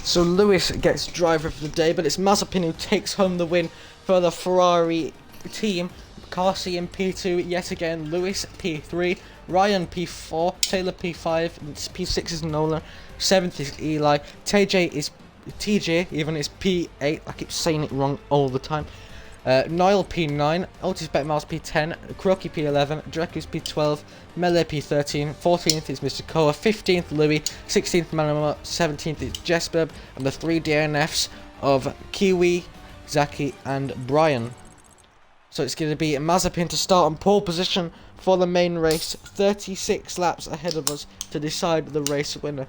S1: So Lewis gets driver of the day, but it's Mazepin who takes home the win for the Ferrari team. Carsi in P2 yet again, Lewis P3, Ryan P4, Taylor P5, P6 is Nolan, 7th is Eli, TJ even is P8, I keep saying it wrong all the time. Niall P9, Otis Beckmars P10, Croaky P11, Drakus P12, Melee P13, 14th is Mr. Koa, 15th Louis, 16th Manama, 17th is Jesperb, and the 3 DNFs of Kiwi, Zaki, and Brian. So it's going to be Mazepin to start on pole position for the main race, 36 laps ahead of us to decide the race winner.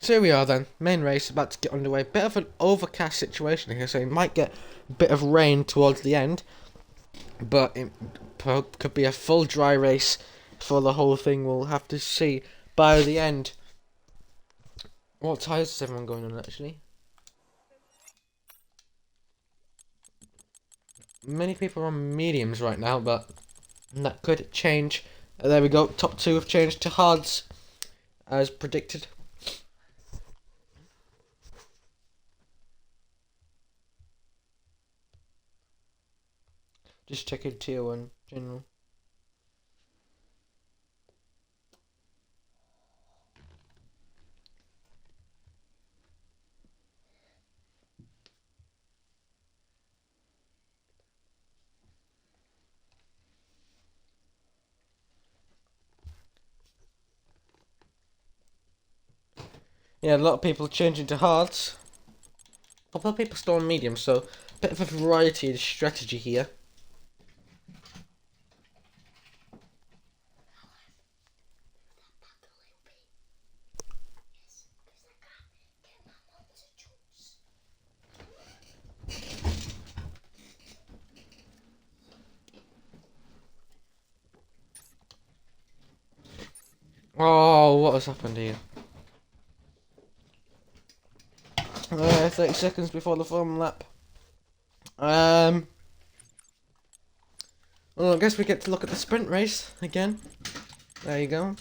S1: So here we are then, main race about to get underway. Bit of an overcast situation here, so it might get a bit of rain towards the end. But it could be a full dry race for the whole thing, we'll have to see by the end. What tyres is everyone going on actually? Many people are on mediums right now, but that could change. There we go, top 2 have changed to hards, as predicted. Just checking tier 1 general. Yeah, a lot of people changing to hards. A couple of people still on medium, so a bit of a variety of strategy here. Oh, what has happened here? 30 seconds before the final lap. Well, I guess we get to look at the sprint race again. There you go.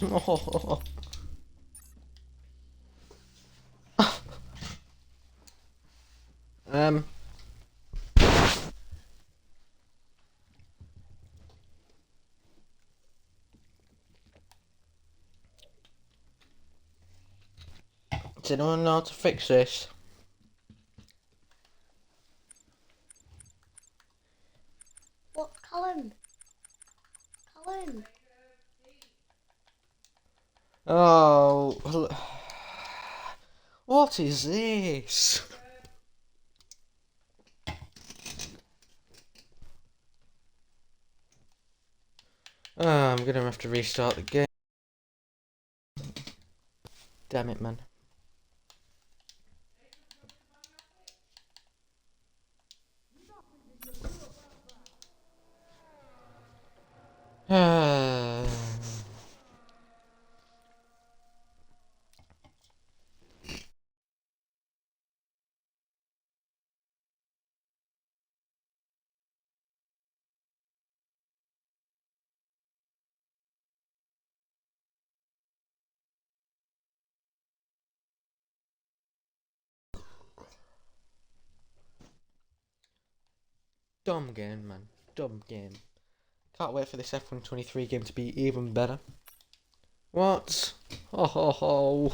S1: Oh. Does anyone know how to fix this?
S2: What, Callum? Callum?
S1: Oh, What is this? I'm gonna have to restart the game. Damn it, man. Dumb game, man. Dumb game. Can't wait for this F123 game to be even better. What? Ho ho ho.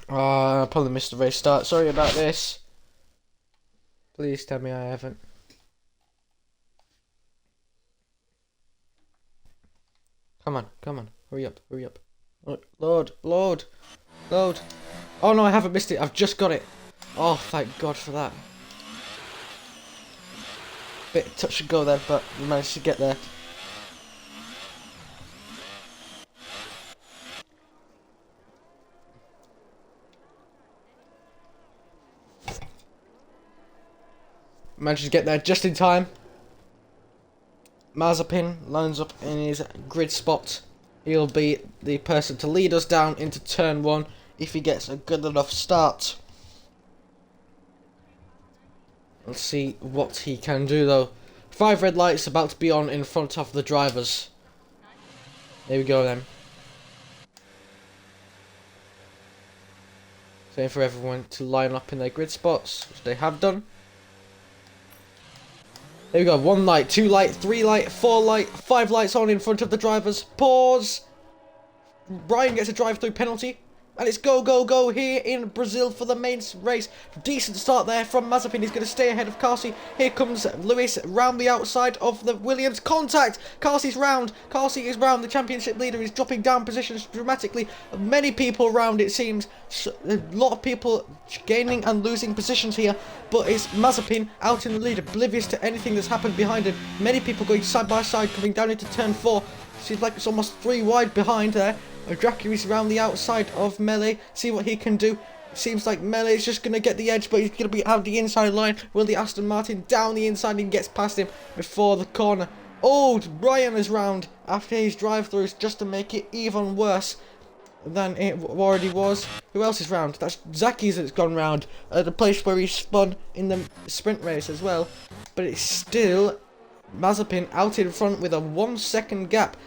S1: I probably missed the race start. Sorry about this. Please tell me I haven't. Come on, come on. Hurry up, hurry up. Load, load, load. Oh no, I haven't missed it. I've just got it. Oh, thank God for that. Bit touch and go there, but we managed to get there. Managed to get there just in time. Mazepin lines up in his grid spot. He'll be the person to lead us down into turn 1 if he gets a good enough start. Let's see what he can do though. 5 red lights about to be on in front of the drivers. There we go then. Same for everyone to line up in their grid spots, which they have done. There we go, 1 light, 2 light, 3 light, 4 light, 5 lights on in front of the drivers. Pause! Brian gets a drive-through penalty. And it's go, go, go here in Brazil for the main race. Decent start there from Mazepin. He's going to stay ahead of Carsi. Here comes Lewis round the outside of the Williams. Contact! Carsi's round. Carsi is round. The championship leader is dropping down positions dramatically. Many people around, it seems. A lot of people gaining and losing positions here. But it's Mazepin out in the lead, oblivious to anything that's happened behind him. Many people going side by side, coming down into turn 4. Seems like it's almost 3 wide behind there. Dracury's around the outside of Melee. See what he can do. Seems like Melee is just going to get the edge, but he's going to be out the inside line. Will the Aston Martin down the inside and gets past him before the corner. Oh, Brian is round after his drive-throughs just to make it even worse than it already was. Who else is round? That's Zaki's that's gone round at the place where he spun in the sprint race as well. But it's still Mazepin out in front with a 1 second gap.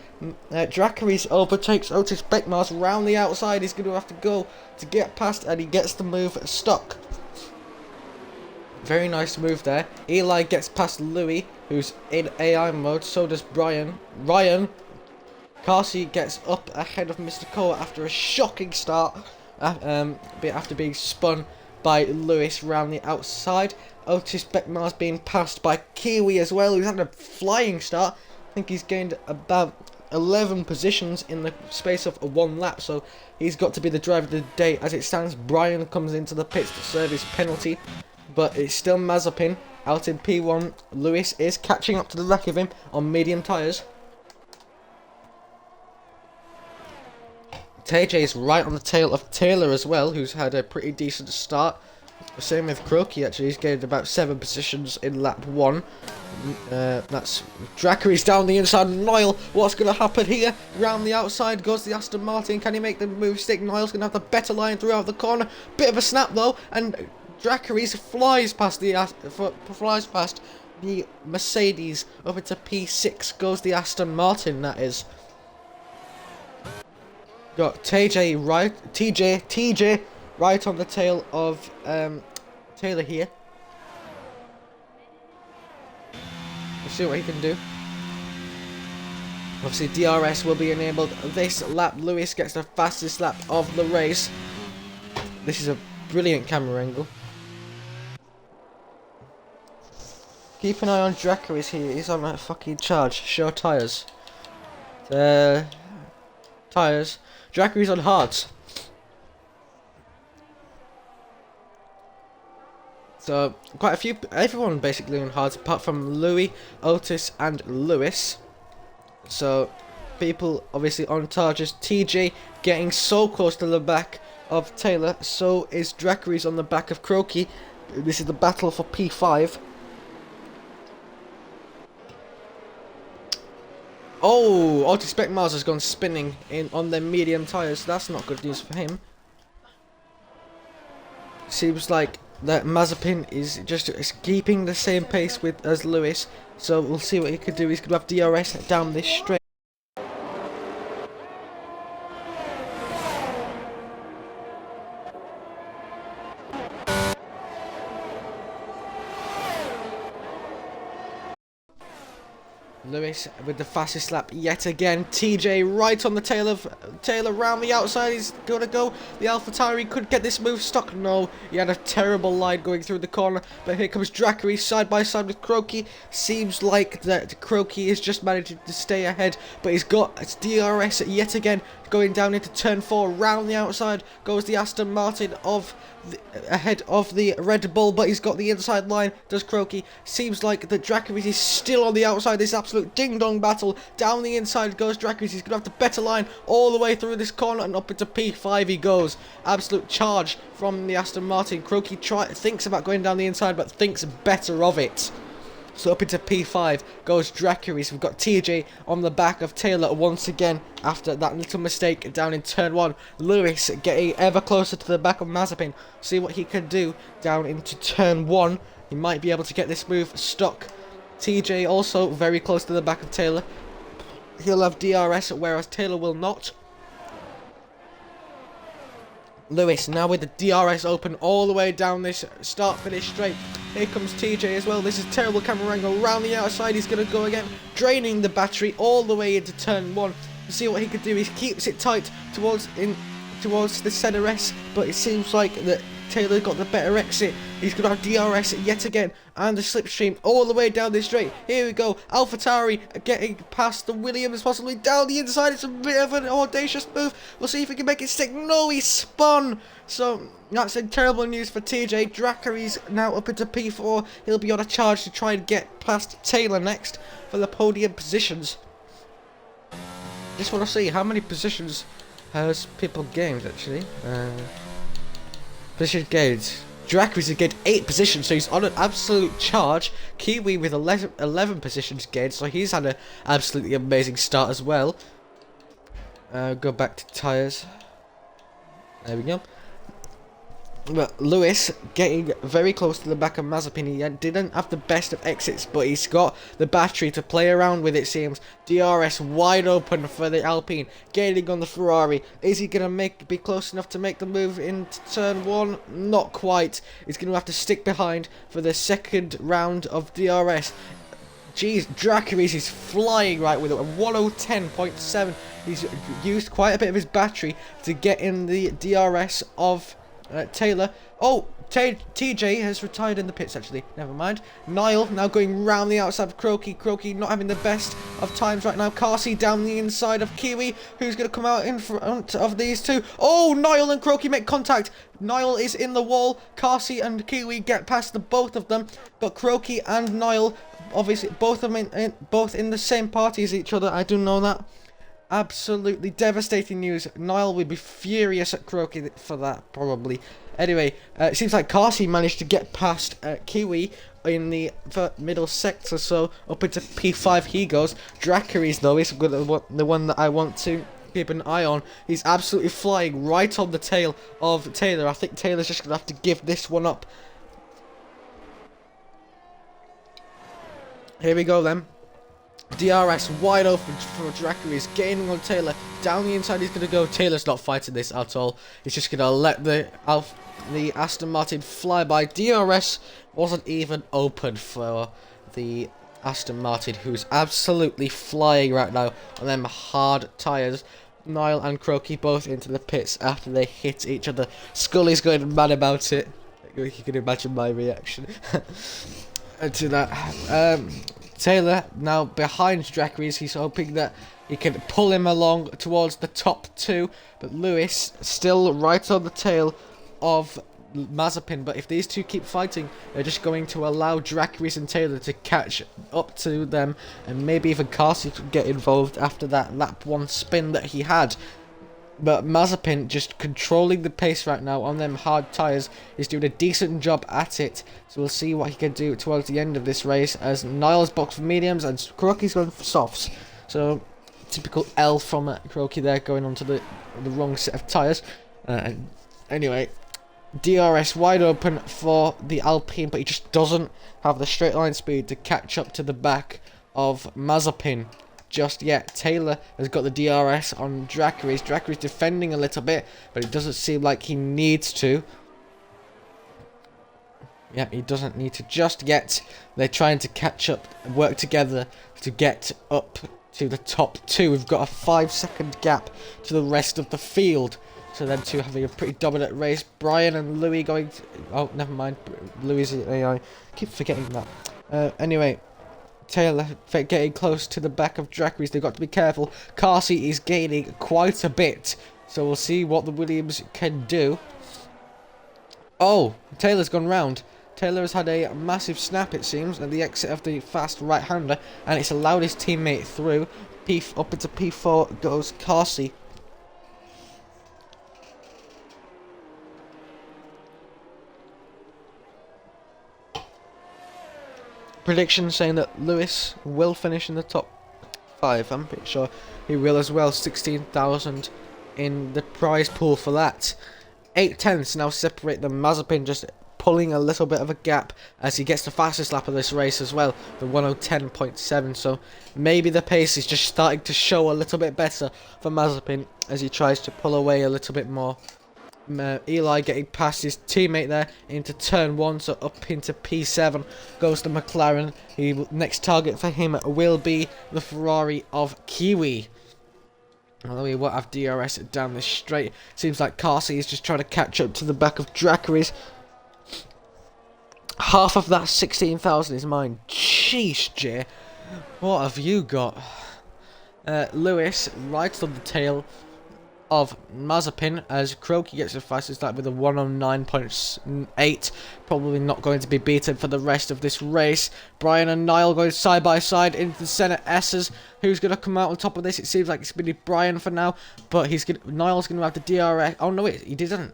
S1: Dracaris overtakes Otis Beckmars round the outside. He's going to have to go to get past, and he gets the move stuck. Very nice move there. Eli gets past Louis, who's in AI mode. So does Brian. Ryan. Carsi gets up ahead of Mr. Koa after a shocking start. After being spun by Lewis round the outside. Otis Beckmars being passed by Kiwi as well, who's had a flying start. I think he's gained about 11 positions in the space of 1 lap, so he's got to be the driver of the day. As it stands, Brian comes into the pits to serve his penalty, but it's still Mazepin out in P1. Lewis is catching up to the wreck of him on medium tyres. TJ is right on the tail of Taylor as well, who's had a pretty decent start. Same with Croaky, actually. He's gained about 7 positions in lap 1. That's Dracary's down the inside. Niall, what's going to happen here? Round the outside goes the Aston Martin. Can he make the move stick? Niall's going to have the better line throughout the corner. Bit of a snap though, and Dracary's flies past the Mercedes. Over to P6 goes the Aston Martin. That is. Got TJ right, TJ right on the tail of Taylor here. We'll see what he can do. Obviously DRS will be enabled this lap. Lewis gets the fastest lap of the race. This is a brilliant camera angle. Keep an eye on Dracaris here. He's on a fucking charge. Show tyres. Tyres. Dracaris on hards. So, quite a few, everyone basically on hards apart from Louis, Otis and Lewis. So, people obviously on charges. TJ getting so close to the back of Taylor. So is Dracaris on the back of Croaky. This is the battle for P5. Oh, Otis Beckmars has gone spinning in on their medium tyres. That's not good news for him. Seems like that Mazepin is keeping the same pace as Lewis. So we'll see what he can do. He's going to have DRS down this straight. Lewis with the fastest lap yet again. TJ right on the tail of Taylor round the outside. He's gonna go. The AlphaTauri could get this move stuck. No, he had a terrible line going through the corner. But here comes Dracaris side by side with Croaky. Seems like that Croaky is just managing to stay ahead, but he's got DRS yet again. Going down into turn 4, round the outside goes the Aston Martin ahead of the Red Bull, but he's got the inside line, does Croaky. Seems like the Dracaris is still on the outside. This absolute ding-dong battle. Down the inside goes Dracaris. He's going to have the better line all the way through this corner, and up into P5 he goes. Absolute charge from the Aston Martin. Croaky thinks about going down the inside, but thinks better of it. So up into P5 goes Dracaris. We've got TJ on the back of Taylor once again after that little mistake down in turn 1. Lewis getting ever closer to the back of Mazepin. See what he can do down into turn 1. He might be able to get this move stuck. TJ also very close to the back of Taylor. He'll have DRS, whereas Taylor will not. Lewis now with the DRS open all the way down this start-finish straight. Here comes TJ as well. This is terrible camera angle. Around the outside he's going to go again, draining the battery all the way into turn 1. To see what he can do. He keeps it tight towards the center S, but it seems like that Taylor got the better exit. He's going to have DRS yet again, and the slipstream all the way down this straight. Here we go. AlphaTauri getting past the Williams, possibly down the inside. It's a bit of an audacious move. We'll see if he can make it stick. No, he spun. So that's terrible news for TJ. Dracaris now up into P4. He'll be on a charge to try and get past Taylor next for the podium positions. Just want to see how many positions has people gained actually. Position gained. Dracaris has gained 8 positions, so he's on an absolute charge. Kiwi with 11 positions gained, so he's had an absolutely amazing start as well. Go back to tyres. There we go. But Lewis getting very close to the back of Mazepin. He didn't have the best of exits, but he's got the battery to play around with, it seems. DRS wide open for the Alpine, gaining on the Ferrari. Is he going to be close enough to make the move into turn 1? Not quite. He's going to have to stick behind for the second round of DRS. Jeez, Dracaris is flying right with it. 1:10.7. He's used quite a bit of his battery to get in the DRS of Taylor. Oh, TJ has retired in the pits actually. Never mind. Niall now going round the outside of Croaky. Croaky not having the best of times right now. Carsey down the inside of Kiwi. Who's going to come out in front of these two? Oh, Niall and Croaky make contact. Niall is in the wall. Carsey and Kiwi get past the both of them. But Croaky and Niall, obviously both of them both in the same party as each other. I do know that. Absolutely devastating news. Niall would be furious at Croaky for that, probably. Anyway, it seems like Carsey managed to get past Kiwi in the middle sector, so up into P5 he goes. Dracaris, though, is the one that I want to keep an eye on. He's absolutely flying right on the tail of Taylor. I think Taylor's just going to have to give this one up. Here we go then. DRS wide open for Dracaris, gaining on Taylor. Down the inside he's going to go. Taylor's not fighting this at all. He's just going to let the Aston Martin fly by. DRS wasn't even open for the Aston Martin, who's absolutely flying right now on them hard tyres. Niall and Croaky both into the pits after they hit each other. Scully's going mad about it. You can imagine my reaction. to that. Taylor now behind Dracarys. He's hoping that he can pull him along towards the top two, but Lewis still right on the tail of Mazepin. But if these two keep fighting, they're just going to allow Dracarys and Taylor to catch up to them, and maybe even Carsey could get involved after that lap 1 spin that he had. But Mazepin just controlling the pace right now on them hard tyres. He's doing a decent job at it. So we'll see what he can do towards the end of this race, as Niles boxed for mediums and Kuroki's going for softs. So typical L from Kuroki there, going onto the wrong set of tyres. Anyway, DRS wide open for the Alpine, but he just doesn't have the straight line speed to catch up to the back of Mazepin just yet. Taylor has got the DRS on Dracarys. Dracarys defending a little bit, but it doesn't seem like he needs to. Yeah, he doesn't need to just yet. They're trying to catch up and work together to get up to the top two. We've got a 5-second gap to the rest of the field. So them two having a pretty dominant race. Brian and Louis going to... Oh, never mind. Louis is AI. Keep forgetting that. Anyway, Taylor getting close to the back of Dracarys. They've got to be careful. Carsey is gaining quite a bit. So we'll see what the Williams can do. Oh, Taylor's gone round. Taylor has had a massive snap, it seems, at the exit of the fast right-hander, and it's allowed his teammate through. Up into P4 goes Carsey. Prediction saying that Lewis will finish in the top 5. I'm pretty sure he will as well. 16,000 in the prize pool for that. 8 tenths now separate them. Mazepin just pulling a little bit of a gap as he gets the fastest lap of this race as well, the 1:10.7. So maybe the pace is just starting to show a little bit better for Mazepin as he tries to pull away a little bit more. Eli getting past his teammate there into turn 1, so up into P7 goes the McLaren. Next target for him will be the Ferrari of Kiwi. Although he won't have DRS down this straight. Seems like Carsey is just trying to catch up to the back of Dracarys. Half of that 16,000 is mine. Jeez, Jay. What have you got? Lewis right on the tail of Mazepin as Kuroki gets the fastest lap with a 1:09.8. Probably not going to be beaten for the rest of this race. Brian and Niall going side by side into the Senna S's. Who's going to come out on top of this? It seems like it's going to be Brian for now, but Niall's going to have the DRS. Oh no, he didn't.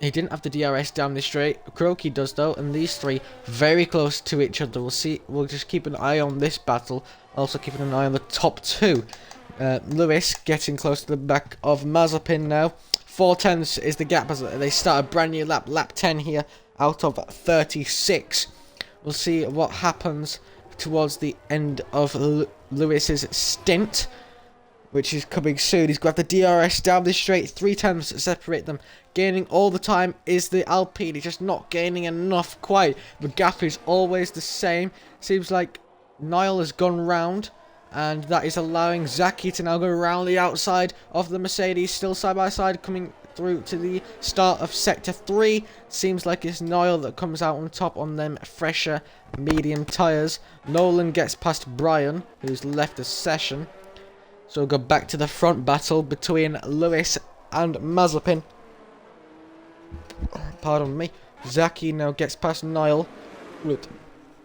S1: He didn't have the DRS down this straight. Kuroki does though, and these three very close to each other. We'll see. We'll just keep an eye on this battle. Also keeping an eye on the top two. Lewis getting close to the back of Mazepin now. 4 tenths is the gap as they start a brand new lap. Lap 10 here out of 36. We'll see what happens towards the end of Lewis's stint, which is coming soon. He's got the DRS down this straight. 3 tenths to separate them. Gaining all the time is the Alpine. He's just not gaining enough quite. The gap is always the same. Seems like Niall has gone round, and that is allowing Zaki to now go around the outside of the Mercedes. Still side by side coming through to the start of Sector 3. Seems like it's Niall that comes out on top on them fresher medium tyres. Nolan gets past Brian, who's left the session. So we'll go back to the front battle between Lewis and Mazepin. Pardon me. Zaki now gets past Niall with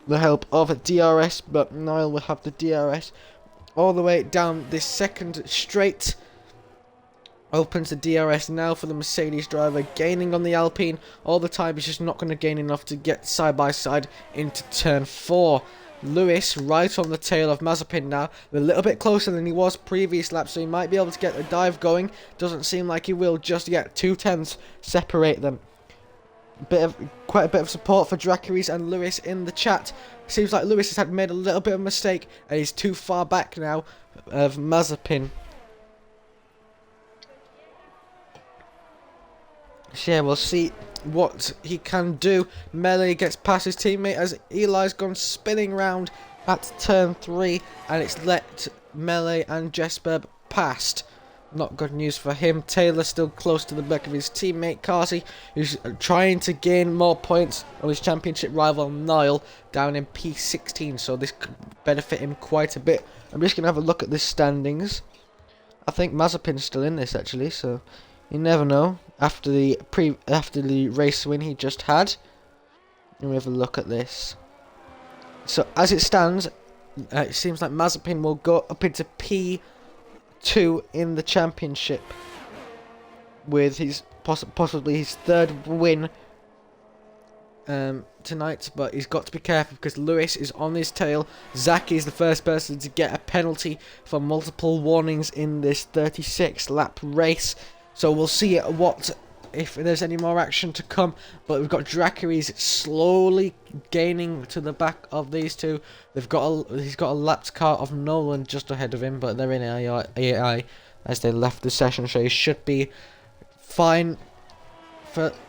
S1: the help of a DRS, but Niall will have the DRS all the way down this second straight. Opens the DRS now for the Mercedes driver, gaining on the Alpine all the time. He's just not going to gain enough to get side by side into turn 4. Lewis right on the tail of Mazepin now, a little bit closer than he was previous lap, so he might be able to get a dive going. Doesn't seem like he will just yet. 2 tenths separate them. Quite a bit of support for Dracarys and Lewis in the chat. Seems like Lewis has made a little bit of a mistake and he's too far back now of Mazepin. So yeah, we'll see what he can do. Melee gets past his teammate as Eli's gone spinning round at turn 3, and it's let Melee and Jesper past. Not good news for him. Taylor still close to the back of his teammate Carsey, who's trying to gain more points on his championship rival Niall down in P16, so this could benefit him quite a bit. I'm just going to have a look at the standings. I think Mazepin's still in this actually, so you never know. After the race win he just had. Let me have a look at this. So as it stands, it seems like Mazepin will go up into P2 in the championship with his possibly his third win tonight, but he's got to be careful because Lewis is on his tail. Zaki is the first person to get a penalty for multiple warnings in this 36 lap race, so we'll see if there's any more action to come. But we've got Dracaris slowly gaining to the back of these two. He's got a lapped car of Nolan just ahead of him, but they're in AI as they left the session, so he should be fine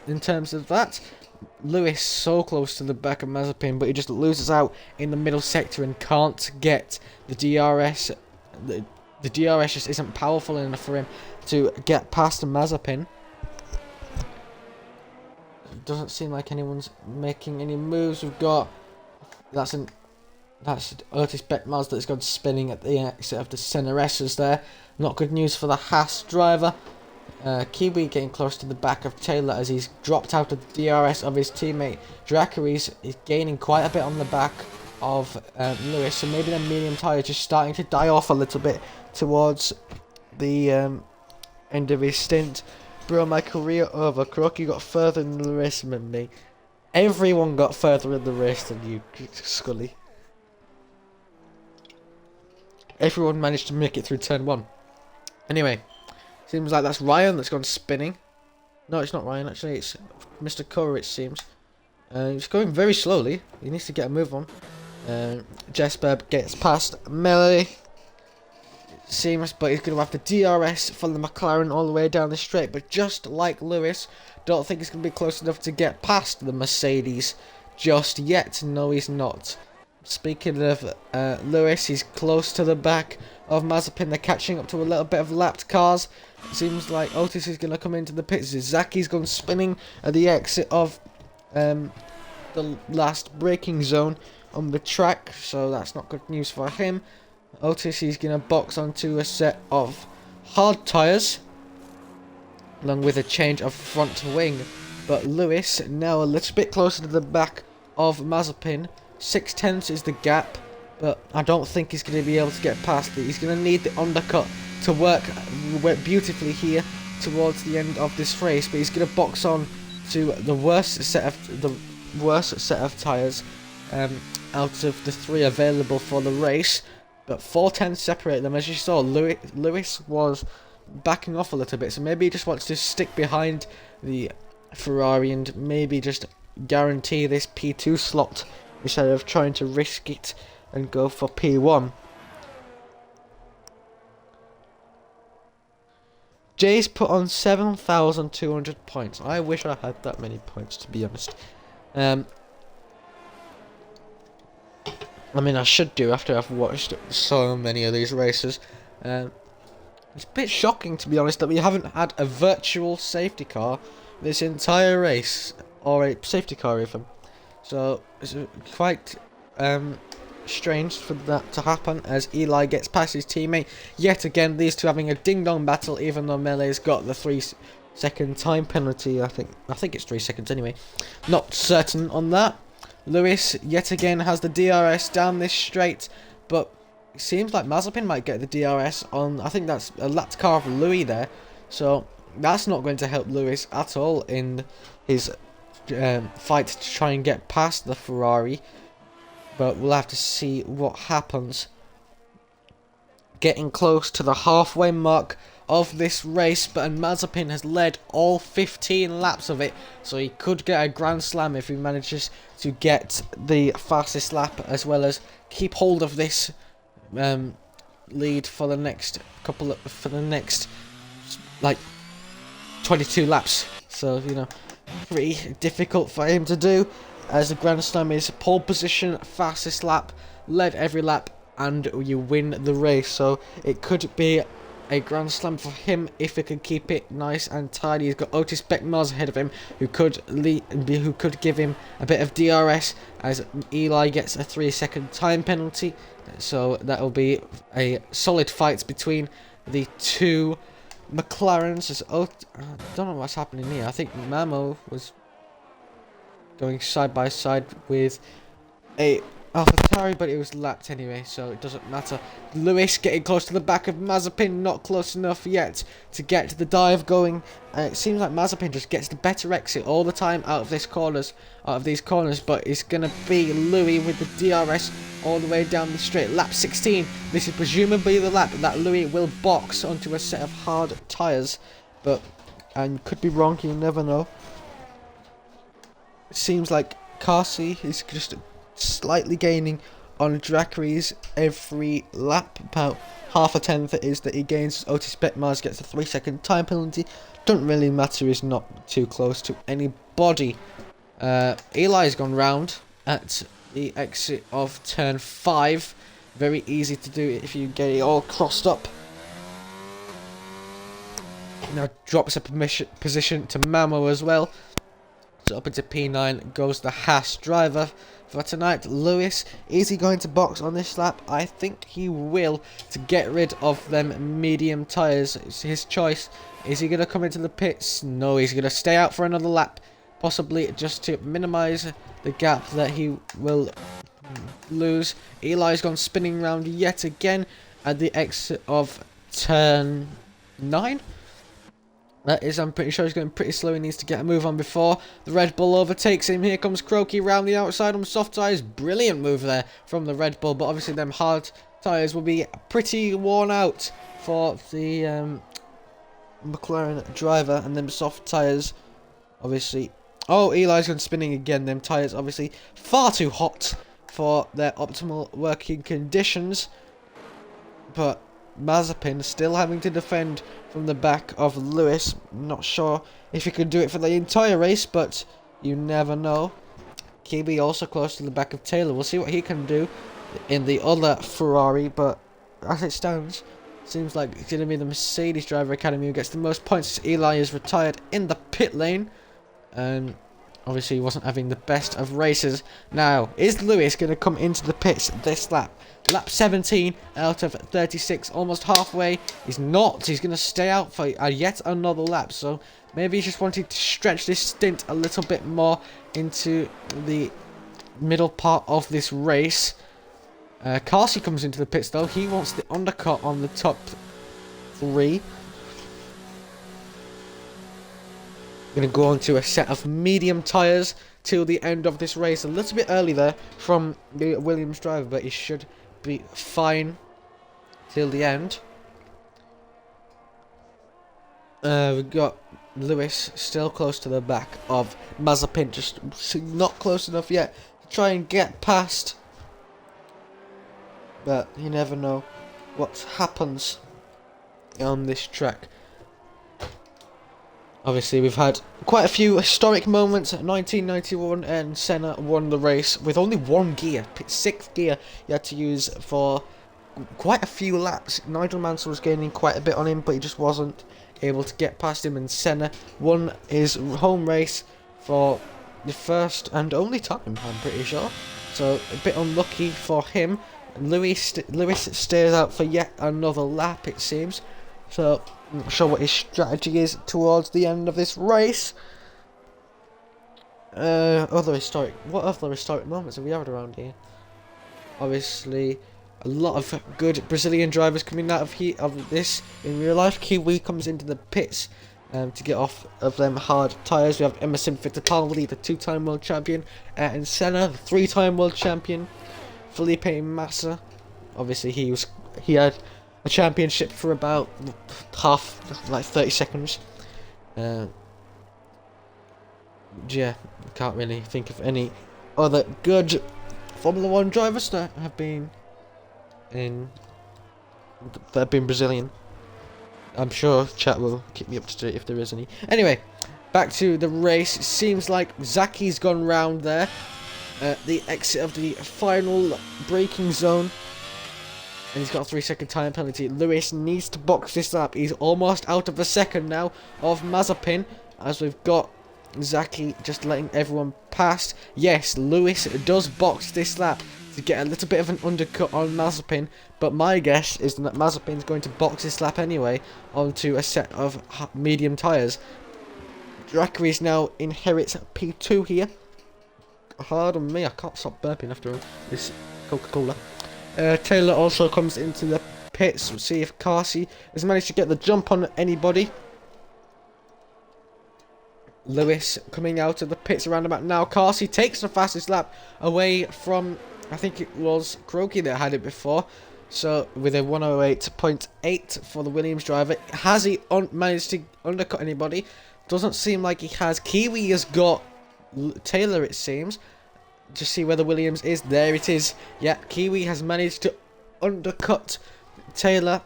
S1: in terms of that. Lewis so close to the back of Mazepin, but he just loses out in the middle sector and can't get the DRS. The DRS just isn't powerful enough for him to get past Mazepin. It doesn't seem like anyone's making any moves. We've got that's Otis Beckmaz that's gone spinning at the exit of the Cenaresas there. Not good news for the Haas driver. Kiwi getting close to the back of Taylor as he's dropped out of the DRS of his teammate. Dracaris is gaining quite a bit on the back of Lewis, so maybe the medium tyre just starting to die off a little bit towards the end of his stint. Bro, my career over. Croaky got further in the race than me. Everyone got further in the race than you, Scully. Everyone managed to make it through turn 1. Anyway, seems like that's Ryan that's gone spinning. No, it's not Ryan, actually. It's Mr. Cora, it seems. He's going very slowly. He needs to get a move on. Jesper gets past Melee. It seems, but he's going to have the DRS for the McLaren all the way down the straight. But just like Lewis, don't think he's going to be close enough to get past the Mercedes just yet. No, he's not. Speaking of Lewis, he's close to the back of Mazepin. They're catching up to a little bit of lapped cars. It seems like Otis is going to come into the pits. Zaki's gone spinning at the exit of the last braking zone on the track, so that's not good news for him. Otis is going to box onto a set of hard tyres along with a change of front wing. But Lewis now a little bit closer to the back of Mazepin. 6/10 is the gap, but I don't think he's going to be able to get past it. He's going to need the undercut to work beautifully here towards the end of this race, but he's going to box on to the worst set of tyres out of the 3 available for the race. But 4/10 separate them. As you saw, Lewis was backing off a little bit, so maybe he just wants to stick behind the Ferrari and maybe just guarantee this P2 slot instead of trying to risk it and go for P1. Jay's put on 7,200 points. I wish I had that many points, to be honest. I mean, I should do after I've watched so many of these races. It's a bit shocking, to be honest, that we haven't had a virtual safety car this entire race, or a safety car even. So it's quite strange for that to happen as Eli gets past his teammate. Yet again, these two having a ding-dong battle, even though Melee's got the 3-second time penalty. I think it's 3 seconds anyway. Not certain on that. Lewis yet again has the DRS down this straight, but it seems like Mazepin might get the DRS on. I think that's a lapped car of Louis there, so that's not going to help Lewis at all in his fight to try and get past the Ferrari. But we'll have to see what happens. Getting close to the halfway mark of this race, but Mazepin has led all 15 laps of it, so he could get a grand slam if he manages to get the fastest lap, as well as keep hold of this lead for the next like 22 laps. So, you know, pretty difficult for him to do, as the grand slam is pole position, fastest lap, led every lap, and you win the race. So it could be a Grand Slam for him if he can keep it nice and tidy. He's got Otis Beckmars ahead of him, who could give him a bit of DRS as Eli gets a 3-second time penalty. So that will be a solid fight between the two McLarens. I don't know what's happening here. I think Mamo was going side by side with a AlphaTauri, but it was lapped anyway, so it doesn't matter. Lewis getting close to the back of Mazepin, not close enough yet to get the dive going. It seems like Mazepin just gets the better exit all the time out of these corners, but it's gonna be Louis with the DRS all the way down the straight. Lap 16. This is presumably the lap that Louis will box onto a set of hard tyres, and could be wrong. You never know. It seems like Carsey is just slightly gaining on Dracaris every lap. About half a tenth it is that he gains. Otis Beckmars gets a 3-second time penalty. Don't really matter, he's not too close to anybody. Eli's gone round at the exit of turn 5. Very easy to do if you get it all crossed up. Now drops a position to Mamo as well. So up into P9 goes the Haas driver for tonight. Lewis, is he going to box on this lap? I think he will, to get rid of them medium tyres. It's his choice. Is he going to come into the pits? No, he's going to stay out for another lap, possibly just to minimise the gap that he will lose. Eli's gone spinning round yet again at the exit of turn 9. That is, I'm pretty sure he's going pretty slow. He needs to get a move on before the Red Bull overtakes him. Here comes Croaky round the outside on soft tyres. Brilliant move there from the Red Bull, but obviously them hard tyres will be pretty worn out for the McLaren driver, and them soft tyres obviously... Oh, Eli's gone spinning again. Them tyres obviously far too hot for their optimal working conditions, but Mazepin still having to defend from the back of Lewis. Not sure if he could do it for the entire race, but you never know. Kibi also close to the back of Taylor. We'll see what he can do in the other Ferrari, but as it stands, seems like it's going to be the Mercedes Driver Academy who gets the most points. Eli is retired in the pit lane, and obviously he wasn't having the best of races. Now, is Lewis going to come into the pits this lap? Lap 17 out of 36, almost halfway. He's not. He's going to stay out for yet another lap. So maybe he's just wanting to stretch this stint a little bit more into the middle part of this race. Carsey comes into the pits though. He wants the undercut on the top 3. Going to go on to a set of medium tyres till the end of this race. A little bit early there from the Williams driver, but he should be fine till the end. We've got Lewis still close to the back of Mazepin, just not close enough yet to try and get past, but you never know what happens on this track. Obviously, we've had quite a few historic moments. 1991, and Senna won the race with only one gear, 6th gear he had to use for quite a few laps. Nigel Mansell was gaining quite a bit on him, but he just wasn't able to get past him, and Senna won his home race for the first and only time, I'm pretty sure. So, a bit unlucky for him. Lewis stays out for yet another lap, it seems. So, I'm not sure what his strategy is towards the end of this race. What other historic moments have we had around here? Obviously, a lot of good Brazilian drivers coming out of this in real life. Kiwi comes into the pits to get off of them hard tyres. We have Emerson Fittipaldi, the 2-time world champion, and Senna, the 3-time world champion. Felipe Massa, obviously he had a championship for about like 30 seconds. Yeah, can't really think of any other good Formula 1 drivers that have been Brazilian. I'm sure chat will keep me up to date if there is any. Anyway, back to the race. It seems like Zaki's gone round there at the exit of the final braking zone. And he's got a 3-second time penalty. Lewis needs to box this lap. He's almost out of a second now of Mazepin, as we've got Zaki just letting everyone pass. Yes, Lewis does box this lap to get a little bit of an undercut on Mazepin, but my guess is that Mazepin's going to box this lap anyway onto a set of medium tyres. Dracaris now inherits P2 here. Pardon me, I can't stop burping after this Coca-Cola. Taylor also comes into the pits. We'll see if Carsey has managed to get the jump on anybody. Lewis coming out of the pits around about now. Carsey takes the fastest lap away from, I think it was Croaky that had it before. So with a 108.8 for the Williams driver. Has he managed to undercut anybody? Doesn't seem like he has. Kiwi has got Taylor, it seems. Just see where the Williams is. There it is. Yeah, Kiwi has managed to undercut Taylor.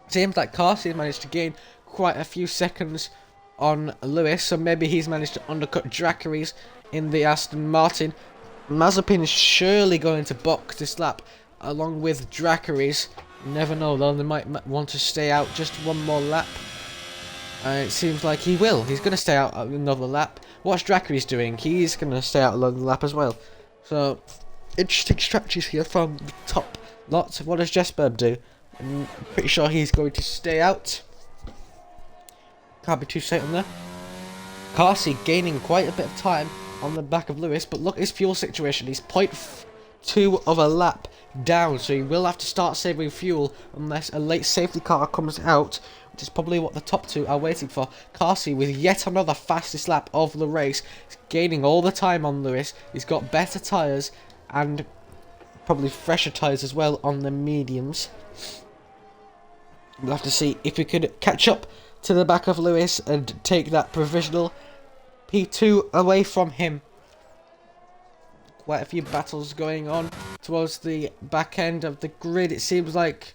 S1: Seems like Carsey managed to gain quite a few seconds on Lewis, so maybe he's managed to undercut Dracaris in the Aston Martin. Mazepin is surely going to box this lap along with Dracaris. You never know though, they might want to stay out just one more lap. It seems like he will. He's going to stay out another lap. What's Dracaris doing? He's going to stay out another lap as well. So, interesting strategies here from the top lot. What does Jesper do? I'm pretty sure he's going to stay out. Can't be too safe on there. Carsey gaining quite a bit of time on the back of Lewis, but look at his fuel situation. He's 0.2 of a lap down, so he will have to start saving fuel unless a late safety car comes out, which is probably what the top two are waiting for. Carsey with yet another fastest lap of the race. He's gaining all the time on Lewis. He's got better tyres and probably fresher tyres as well on the mediums. We'll have to see if we could catch up to the back of Lewis and take that provisional P2 away from him. Quite a few battles going on towards the back end of the grid. It seems like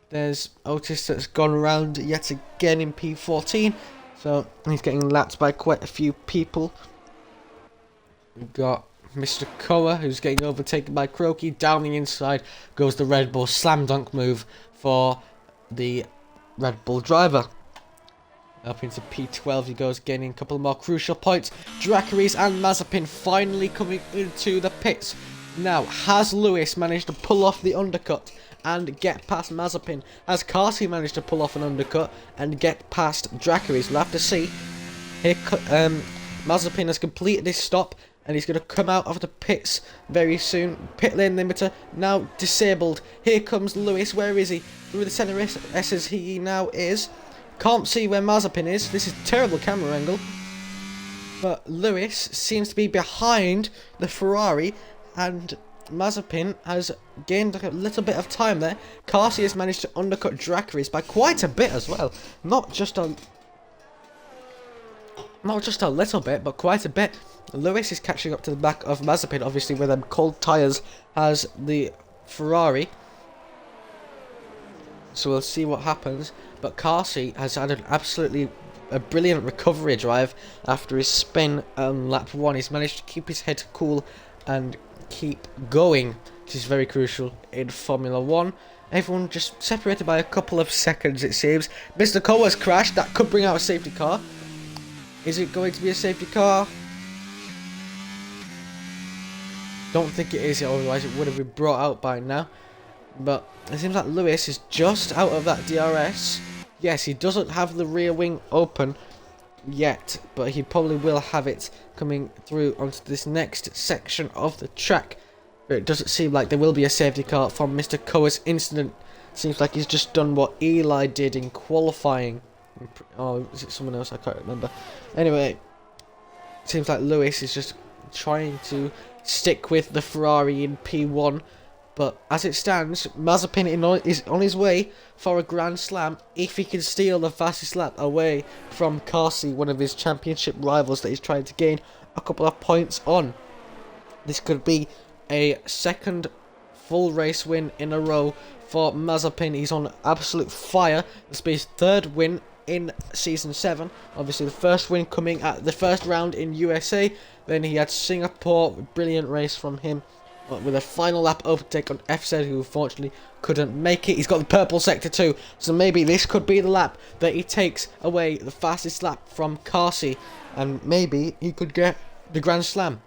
S1: there's Otis that's gone around yet again in P14, so he's getting lapped by quite a few people. We've got Mr. Koa who's getting overtaken by Croaky. Down the inside goes the Red Bull slam dunk move for the Red Bull driver. Up into P12 he goes, gaining a couple more crucial points. Dracaris and Mazepin finally coming into the pits. Now, has Lewis managed to pull off the undercut and get past Mazepin? Has Carsey managed to pull off an undercut and get past Dracaris? We'll have to see. Here, Mazepin has completed his stop and he's going to come out of the pits very soon. Pit lane limiter now disabled. Here comes Lewis. Where is he? Through the centre S's he now is. Can't see where Mazepin is. This is a terrible camera angle. But Lewis seems to be behind the Ferrari, and Mazepin has gained a little bit of time there. Carsey has managed to undercut Dracaris by quite a bit as well. Not just a little bit, but quite a bit. Lewis is catching up to the back of Mazepin, obviously where them cold tyres has the Ferrari. So we'll see what happens. But Carsey has had a brilliant recovery drive after his spin on lap 1. He's managed to keep his head cool and keep going, which is very crucial in Formula 1. Everyone just separated by a couple of seconds, it seems. Mr. Koa's crashed. That could bring out a safety car. Is it going to be a safety car? Don't think it is, otherwise it would have been brought out by now. But it seems like Lewis is just out of that DRS. Yes, he doesn't have the rear wing open yet, but he probably will have it coming through onto this next section of the track. But it doesn't seem like there will be a safety car from Mr. Koa's incident. Seems like he's just done what Eli did in qualifying. Oh, is it someone else? I can't remember. Anyway, it seems like Lewis is just trying to stick with the Ferrari in P1. But as it stands, Mazepin is on his way for a Grand Slam if he can steal the fastest lap away from Carsey, one of his championship rivals that he's trying to gain a couple of points on. This could be a second full race win in a row for Mazepin. He's on absolute fire. This will be his third win in Season 7. Obviously the first win coming at the first round in USA. Then he had Singapore, brilliant race from him. with a final lap overtake on FZ, who unfortunately couldn't make it. He's got the purple sector too, so maybe this could be the lap that he takes away the fastest lap from Carsey, and maybe he could get the Grand Slam.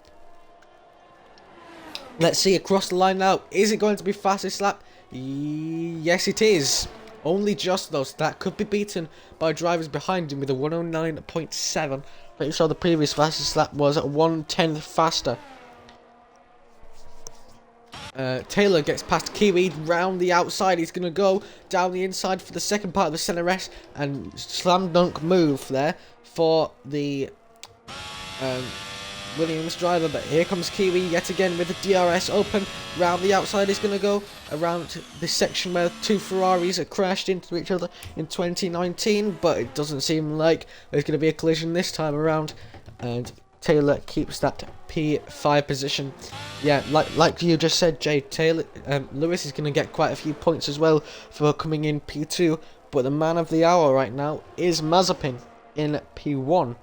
S1: Let's see across the line now. Is it going to be fastest lap? Yes, it is. Only just though, so that could be beaten by drivers behind him with a 109.7. Pretty sure the previous fastest lap was at 1/10 faster. Taylor gets past Kiwi round the outside. He's going to go down the inside for the second part of the center S, and slam dunk move there for the Williams driver. But here comes Kiwi yet again with the DRS open. Round the outside is going to go around this section where two Ferraris have crashed into each other in 2019, but it doesn't seem like there's going to be a collision this time around, and Taylor keeps that P5 position. Yeah, like you just said, Jay, Taylor, Lewis is going to get quite a few points as well for coming in P2, but the man of the hour right now is Mazepin in P1.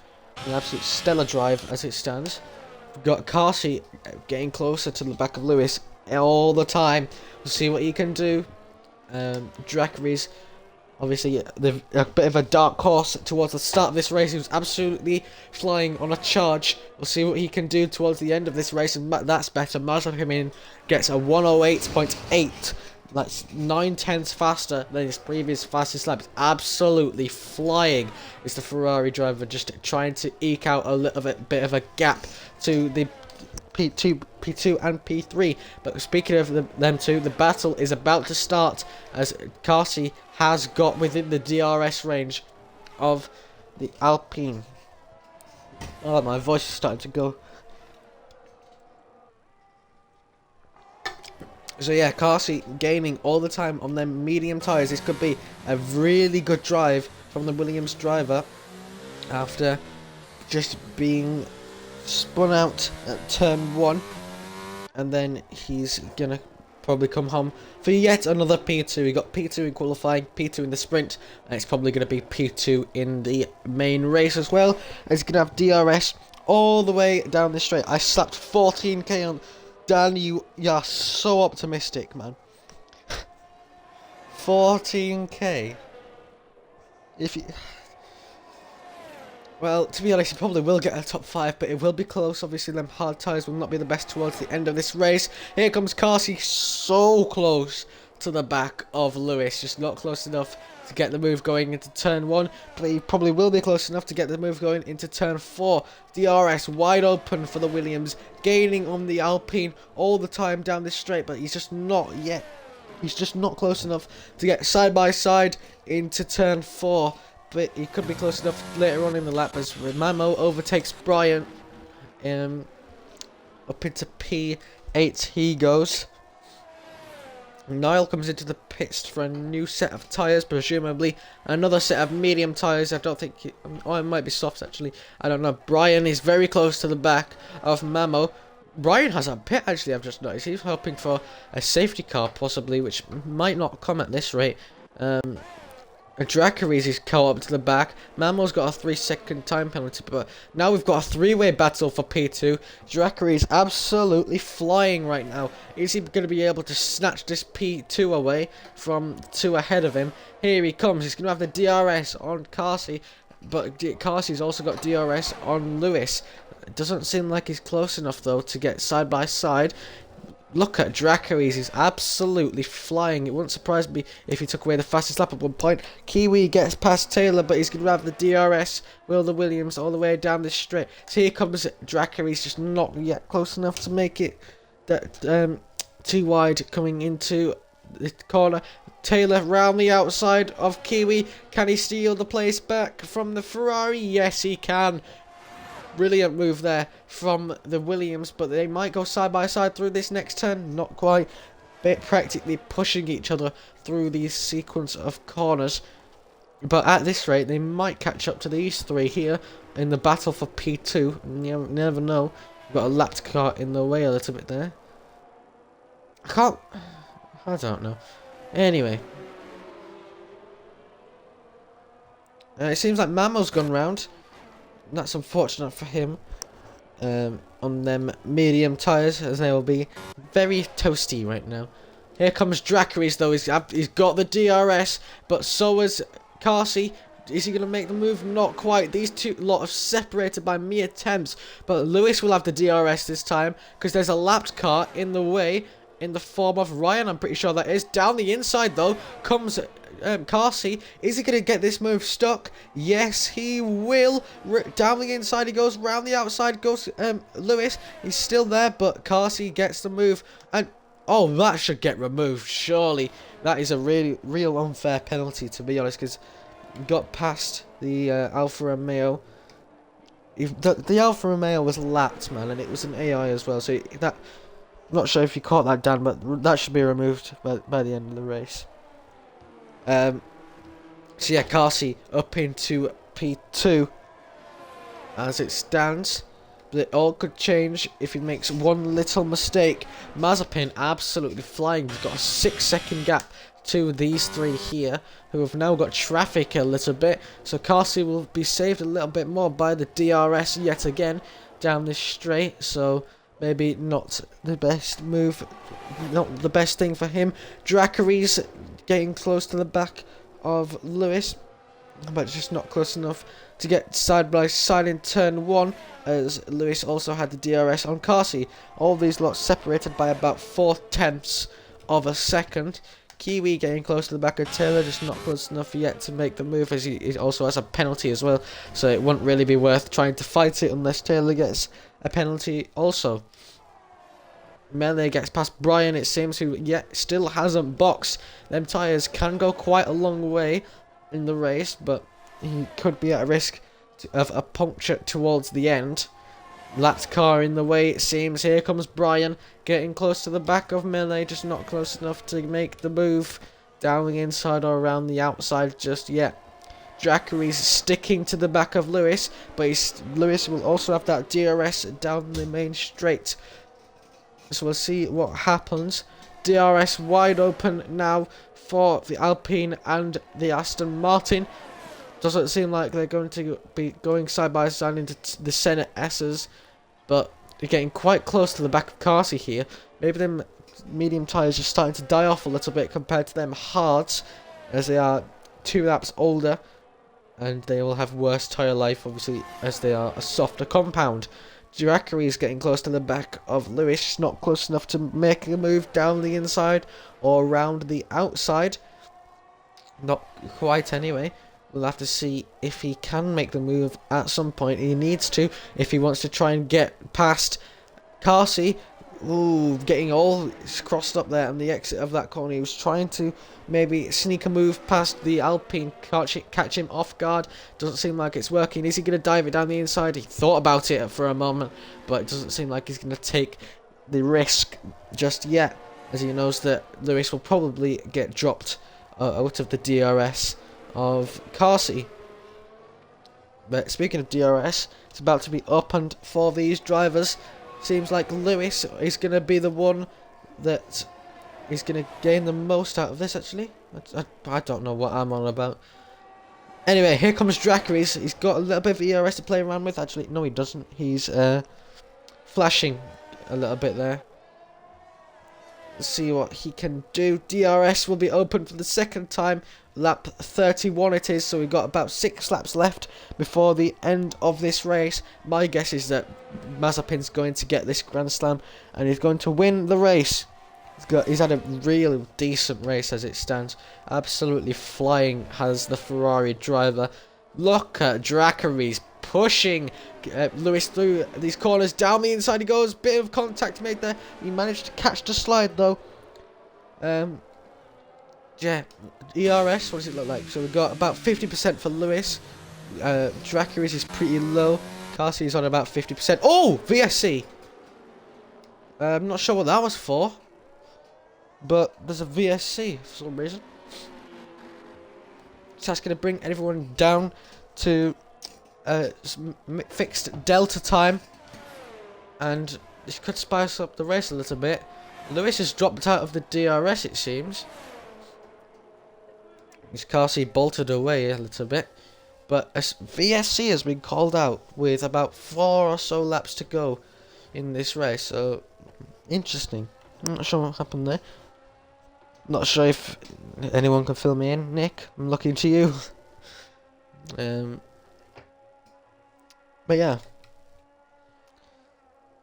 S1: An absolute stellar drive as it stands. We've got Carsey getting closer to the back of Lewis all the time. We'll see what he can do. Dracary's obviously a bit of a dark horse towards the start of this race. He was absolutely flying on a charge. We'll see what he can do towards the end of this race, and that's better. Mazepin gets a 108.8. That's 9/10 faster than his previous fastest lap. It's absolutely flying. It's the Ferrari driver just trying to eke out a little bit of a gap to the P2 and P3. But speaking of them two, the battle is about to start as Carsey has got within the DRS range of the Alpine. Oh, my voice is starting to go. So yeah, Carsey gaining all the time on them medium tyres. This could be a really good drive from the Williams driver after just being spun out at turn 1, and then he's gonna probably come home for yet another P2. He got P2 in qualifying, P2 in the sprint, and it's probably gonna be P2 in the main race as well. And he's gonna have DRS all the way down the straight. I slapped 14k on. Dan, you're so optimistic, man. 14k. If you, well, to be honest, he probably will get a top 5, but it will be close. Obviously, them hard tyres will not be the best towards the end of this race. Here comes Carsey, so close to the back of Lewis, just not close enough to get the move going into turn 1, but he probably will be close enough to get the move going into turn 4. DRS wide open for the Williams, gaining on the Alpine all the time down this straight, but he's just not close enough to get side by side into turn 4, but he could be close enough later on in the lap as Mamo overtakes Brian. Up into P8 he goes. Niall comes into the pits for a new set of tyres, presumably another set of medium tyres. I don't think oh, it might be softs actually, I don't know. Brian is very close to the back of Mamo. Brian has a pit actually, I've just noticed. He's hoping for a safety car possibly, which might not come at this rate. Dracary's is caught up to the back. Mamo's got a 3-second time penalty, but now we've got a 3-way battle for P2. Dracary's absolutely flying right now. Is he going to be able to snatch this P2 away from 2 ahead of him? Here he comes. He's going to have the DRS on Carsey, but Carsey's also got DRS on Lewis. It doesn't seem like he's close enough though to get side by side. Look at Dracary's, he's absolutely flying. It wouldn't surprise me if he took away the fastest lap at one point. Kiwi gets past Taylor, but he's going to have the DRS, Will the Williams, all the way down this straight. So here comes Dracary's, just not yet close enough to make it that too wide coming into the corner. Taylor round the outside of Kiwi. Can he steal the place back from the Ferrari? Yes, he can. Brilliant move there from the Williams, but they might go side by side through this next turn. Not quite. Bit practically pushing each other through these sequence of corners. But at this rate, they might catch up to these three here in the battle for P2. You never know. We've got a lapped car in the way a little bit there. I don't know. Anyway. It seems like Mamo's gone round. That's unfortunate for him. on them medium tyres, as they will be very toasty right now. Here comes Dracarys though. He's got the DRS, but so is Carsey. Is he going to make the move? Not quite. These two lot are separated by mere attempts, but Lewis will have the DRS this time because there's a lapped car in the way in the form of Ryan. I'm pretty sure that is. Down the inside though comes Carsey. Is he going to get this move stuck? Yes, he will. Down the inside he goes. Round the outside goes Lewis. He's still there, but Carsey gets the move. And oh, that should get removed, surely. That is a real unfair penalty, to be honest, because got past the Alfa Romeo. The Alfa Romeo was lapped, man, and it was an AI as well. So that, I'm not sure if you caught that, Dan, but that should be removed by the end of the race. So yeah, Carsey up into P2 as it stands. But it all could change if he makes one little mistake. Mazepin absolutely flying. He's got a 6-second gap to these three here, who have now got traffic a little bit. So Carsey will be saved a little bit more by the DRS yet again down this straight. So maybe not the best move, not the best thing for him. Dracarys getting close to the back of Lewis, but just not close enough to get side by side in turn 1, as Lewis also had the DRS on Carsey. All these lots separated by about 4/10 of a second. Kiwi getting close to the back of Taylor, just not close enough yet to make the move, as he also has a penalty as well, so it wouldn't really be worth trying to fight it unless Taylor gets a penalty also. Melee gets past Brian, it seems, who yet still hasn't boxed. Them tyres can go quite a long way in the race, but he could be at risk of a puncture towards the end. Lapped car in the way, it seems. Here comes Brian, getting close to the back of Melee, just not close enough to make the move down the inside or around the outside just yet. Dracarys sticking to the back of Lewis, but Lewis will also have that DRS down the main straight. So we'll see what happens. DRS wide open now for the Alpine and the Aston Martin. Doesn't seem like they're going to be going side by side into the Senna S's, but they're getting quite close to the back of Carsey here. Maybe them medium tyres are starting to die off a little bit compared to them hards, as they are 2 laps older, and they will have worse tyre life, obviously, as they are a softer compound. Dracarys is getting close to the back of Lewis, not close enough to make a move down the inside or around the outside. Not quite anyway. We'll have to see if he can make the move at some point. He needs to if he wants to try and get past Carsey. Ooh, getting all crossed up there on the exit of that corner. He was trying to maybe sneak a move past the Alpine, catch him off guard. Doesn't seem like it's working. Is he going to dive it down the inside? He thought about it for a moment, but it doesn't seem like he's going to take the risk just yet, as he knows that Lewis will probably get dropped out of the DRS of Carsey. But speaking of DRS, it's about to be opened for these drivers. Seems like Lewis is going to be the one that is going to gain the most out of this, actually. I don't know what I'm on about. Anyway, here comes Dracarys. He's got a little bit of ERS to play around with. Actually, no, he doesn't. He's flashing a little bit there. Let's see what he can do. DRS will be open for the second time. Lap 31 it is, so we've got about 6 laps left before the end of this race. My guess is that Mazepin's going to get this Grand Slam and he's going to win the race. He's had a really decent race as it stands. Absolutely flying has the Ferrari driver. Look at Dracarys pushing Lewis through these corners. Down the inside he goes. Bit of contact made there. He managed to catch the slide though. Yeah, ERS, what does it look like? So we've got about 50% for Lewis. Dracarys is pretty low. Carsey is on about 50%. Oh, VSC! I'm not sure what that was for, but there's a VSC for some reason. So that's going to bring everyone down to fixed delta time, and this could spice up the race a little bit. Lewis has dropped out of the DRS, it seems. His Carsey bolted away a little bit. But VSC has been called out with about 4 or so laps to go in this race. So interesting. I'm not sure what happened there. Not sure if anyone can fill me in. Nick, I'm looking to you. But yeah.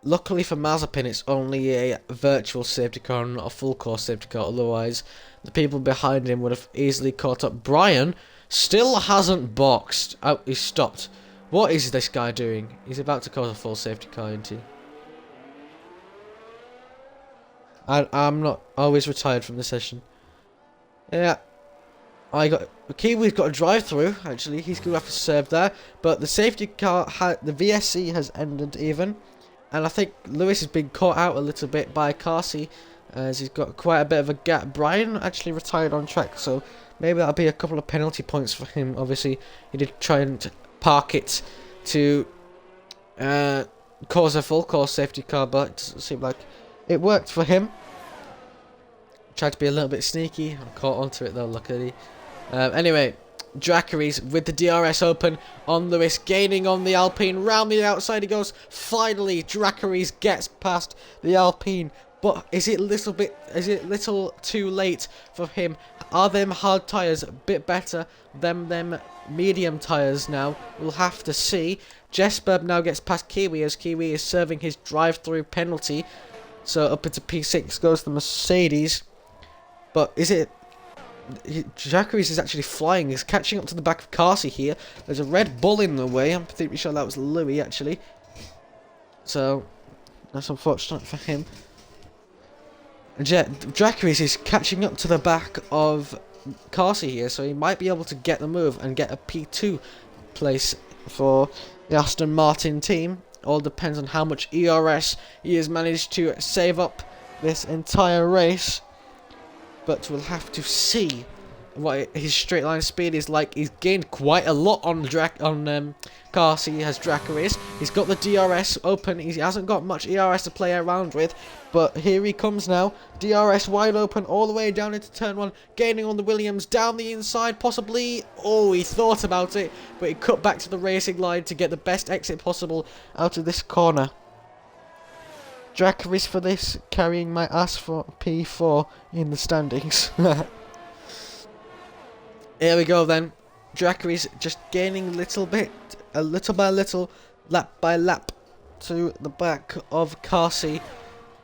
S1: Luckily for Mazepin, it's only a virtual safety car, not a full course safety car. Otherwise, the people behind him would have easily caught up. Brian still hasn't boxed. Oh, he's stopped. What is this guy doing? He's about to cause a full safety car, isn't he? I'm not always retired from the session. Yeah. Kiwi's got a drive through, actually. He's going to have to serve there. But the safety car, the VSC has ended even. And I think Lewis has been caught out a little bit by Carsey, as he's got quite a bit of a gap. Brian actually retired on track, so maybe that'll be a couple of penalty points for him. Obviously, he did try and park it to cause a full course safety car, but it doesn't seem like it worked for him. Tried to be a little bit sneaky. I caught onto it though, luckily. Anyway, Dracaris with the DRS open on Lewis, gaining on the Alpine. Round the outside he goes. Finally, Dracaris gets past the Alpine. But is it little too late for him? Are them hard tyres a bit better than them medium tyres now? We'll have to see. Jesper now gets past Kiwi, as Kiwi is serving his drive-through penalty. So up into P6 goes the Mercedes. But is it... Dracaris is actually flying. He's catching up to the back of Carsey here. There's a Red Bull in the way. I'm pretty sure that was Louis, actually. So, that's unfortunate for him. Dracaris is catching up to the back of Carsey here, so he might be able to get the move and get a P2 place for the Aston Martin team. All depends on how much ERS he has managed to save up this entire race. But we'll have to see what his straight line speed is like. He's gained quite a lot on Carsey. He has Dracaris. He's got the DRS open. He hasn't got much ERS to play around with. But here he comes now. DRS wide open all the way down into turn 1. Gaining on the Williams down the inside possibly. Oh, he thought about it. But he cut back to the racing line to get the best exit possible out of this corner. Dracaris for this, carrying my ass for P4 in the standings. Here we go then. Dracaris just gaining a little by little, lap by lap to the back of Carsey.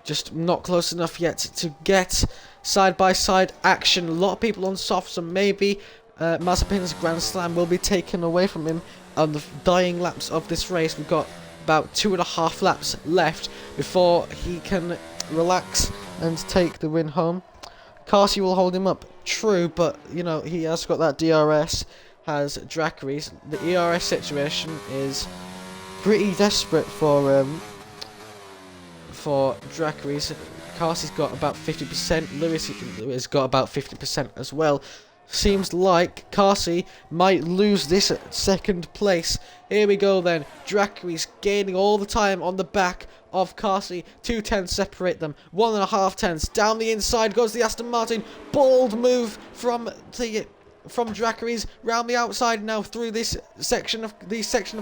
S1: Just not close enough yet to get side-by-side action. A lot of people on softs, so maybe Mazepin's Grand Slam will be taken away from him on the dying laps of this race. We've got about 2.5 laps left before he can relax and take the win home. Carsey will hold him up, true, but you know he has got that DRS, has Dracaris. The ERS situation is pretty desperate for Dracaris. Carsey's got about 50%. Lewis has got about 50% as well. Seems like Carsey might lose this second place. Here we go then. Dracaris gaining all the time on the back of Carsey. 2 tenths separate them. 1.5 tenths. Down the inside goes the Aston Martin. Bold move from Dracaris round the outside now through this section of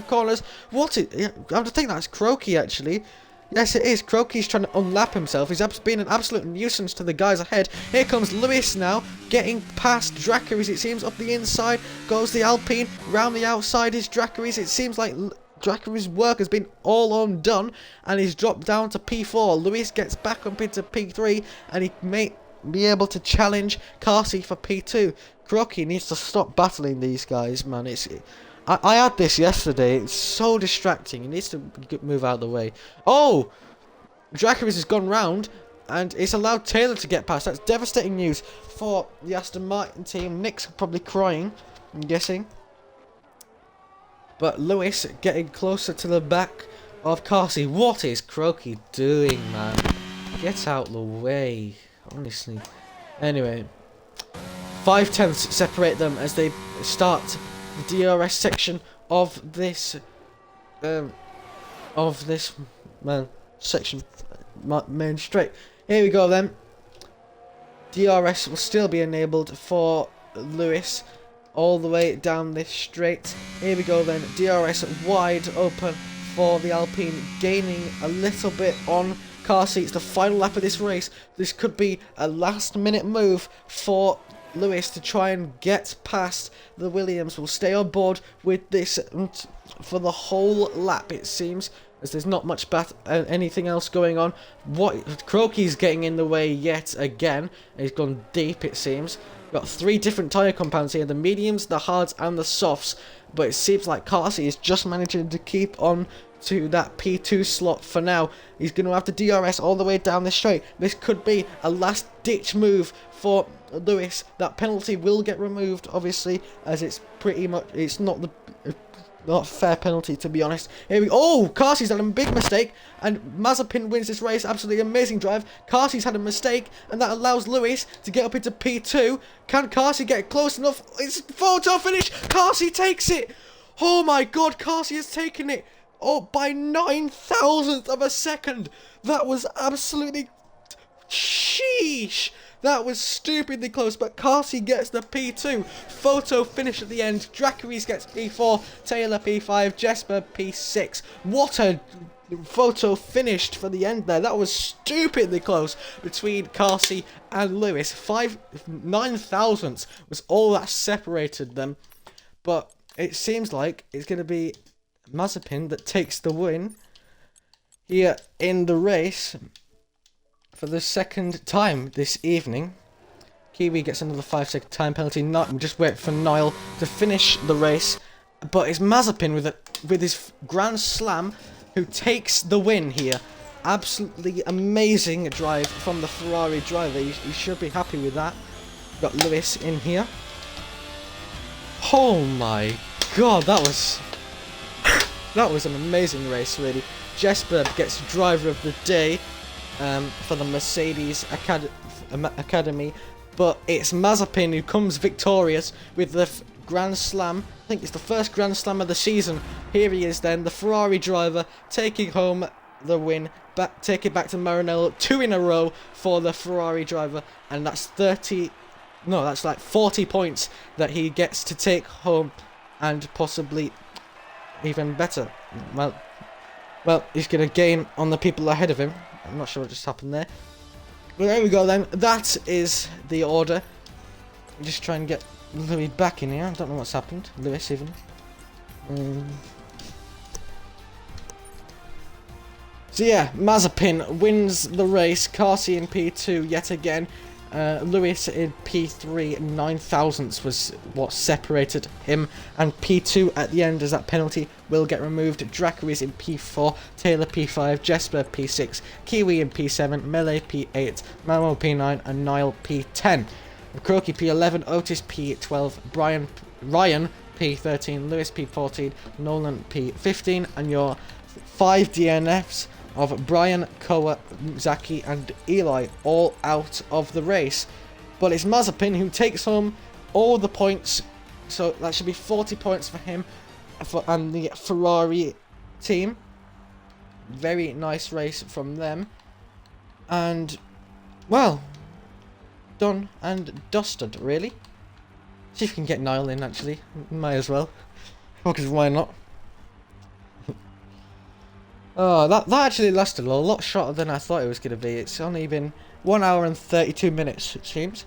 S1: corners. I think that's Croaky actually. Yes, it is. Croaky's trying to unlap himself. He's been an absolute nuisance to the guys ahead. Here comes Lewis now, getting past Dracaris. It seems up the inside goes the Alpine. Round the outside is Dracaris. It seems like Dracaris' work has been all undone, and he's dropped down to P4. Lewis gets back up into P3, and he may be able to challenge Carsey for P2. Croaky needs to stop battling these guys, man. I had this yesterday. It's so distracting. He needs to move out of the way. Oh! Dracaris has gone round, and it's allowed Taylor to get past. That's devastating news for the Aston Martin team. Nick's probably crying, I'm guessing. But Lewis getting closer to the back of Carsey. What is Croaky doing, man? Get out the way. Honestly. Anyway. 5 tenths separate them as they start the DRS section of this main straight. Here we go then. DRS will still be enabled for Lewis all the way down this straight. Here we go then, DRS wide open for the Alpine, gaining a little bit on car seats. The final lap of this race, this could be a last minute move for Lewis to try and get past the Williams. Will stay on board with this for the whole lap, it seems, as there's not much anything else going on. Croaky's getting in the way yet again. He's gone deep, it seems. Got 3 different tyre compounds here, the mediums, the hards and the softs, but it seems like Carsey is just managing to keep on to that P2 slot for now. He's going to have to DRS all the way down the straight. This could be a last ditch move for Lewis. That penalty will get removed, obviously, as it's pretty much, it's not a fair penalty, to be honest. Here we go. Oh, Carsey's had a big mistake, and Mazepin wins this race. Absolutely amazing drive. Carsey's had a mistake, and that allows Lewis to get up into P2. Can Carsey get close enough? It's photo finish. Carsey takes it. Oh my God, Carsey has taken it. Oh, by 9,000th of a second. That was absolutely sheesh. That was stupidly close, but Carsey gets the P2. Photo finish at the end. Dracaris gets P4, Taylor P5, Jesper P6. What a photo finished for the end there. That was stupidly close between Carsey and Lewis. 9,000ths was all that separated them. But it seems like it's going to be Mazepin that takes the win here in the race for the second time this evening. Kiwi gets another 5-second time penalty. Just wait for Niall to finish the race. But it's Mazepin with his Grand Slam who takes the win here. Absolutely amazing drive from the Ferrari driver. He should be happy with that. Got Lewis in here. Oh my God, that was an amazing race, really. Jesper gets driver of the day for the Mercedes Academy, but it's Mazepin who comes victorious with the Grand Slam. I think it's the first Grand Slam of the season. Here he is then, the Ferrari driver, taking home the win. Take it back to Maranello, 2 in a row for the Ferrari driver, and that's like 40 points that he gets to take home, and possibly even better. Well, he's going to gain on the people ahead of him. I'm not sure what just happened there. But there we go then. That is the order. Just try and get Louis back in here. I don't know what's happened. Lewis even. So yeah, Mazepin wins the race. Carsey in P2 yet again. Lewis in P3, 9,000ths was what separated him, and P2 at the end as that penalty will get removed. Dracaris in P4, Taylor P5, Jesper P6, Kiwi in P7, Melee P8, Mamo P9, and Niall P10. Croaky P11, Otis P12, Ryan P13, Lewis P14, Nolan P15, and your 5 DNFs of Brian, Koa, Zaki and Eli all out of the race. But it's Mazepin who takes home all the points, so that should be 40 points for him and the Ferrari team. Very nice race from them. And, well, done and dusted, really. See if we can get Niall in, actually. Might as well. Because why not? Oh, that actually lasted a lot shorter than I thought it was going to be. It's only been 1 hour and 32 minutes, it seems.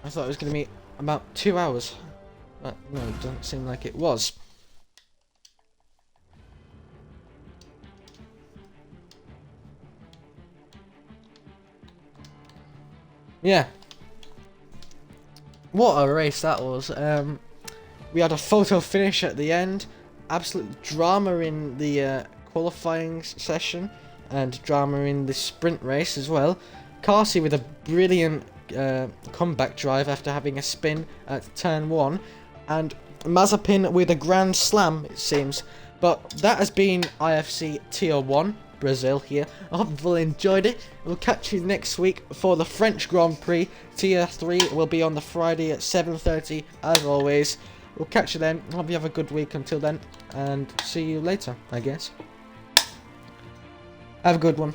S1: I thought it was going to be about 2 hours. But no, it doesn't seem like it was. Yeah. What a race that was. We had a photo finish at the end. Absolute drama in the qualifying session, and drama in the sprint race as well. Carsey with a brilliant comeback drive after having a spin at turn 1, and Mazepin with a Grand Slam, it seems. But that has been IFC Tier 1 Brazil here. I hope you've all enjoyed it. We'll catch you next week for the French Grand Prix. Tier 3 will be on the Friday at 7:30 as always. We'll catch you then. Hope you have a good week until then, and see you later, I guess. Have a good one.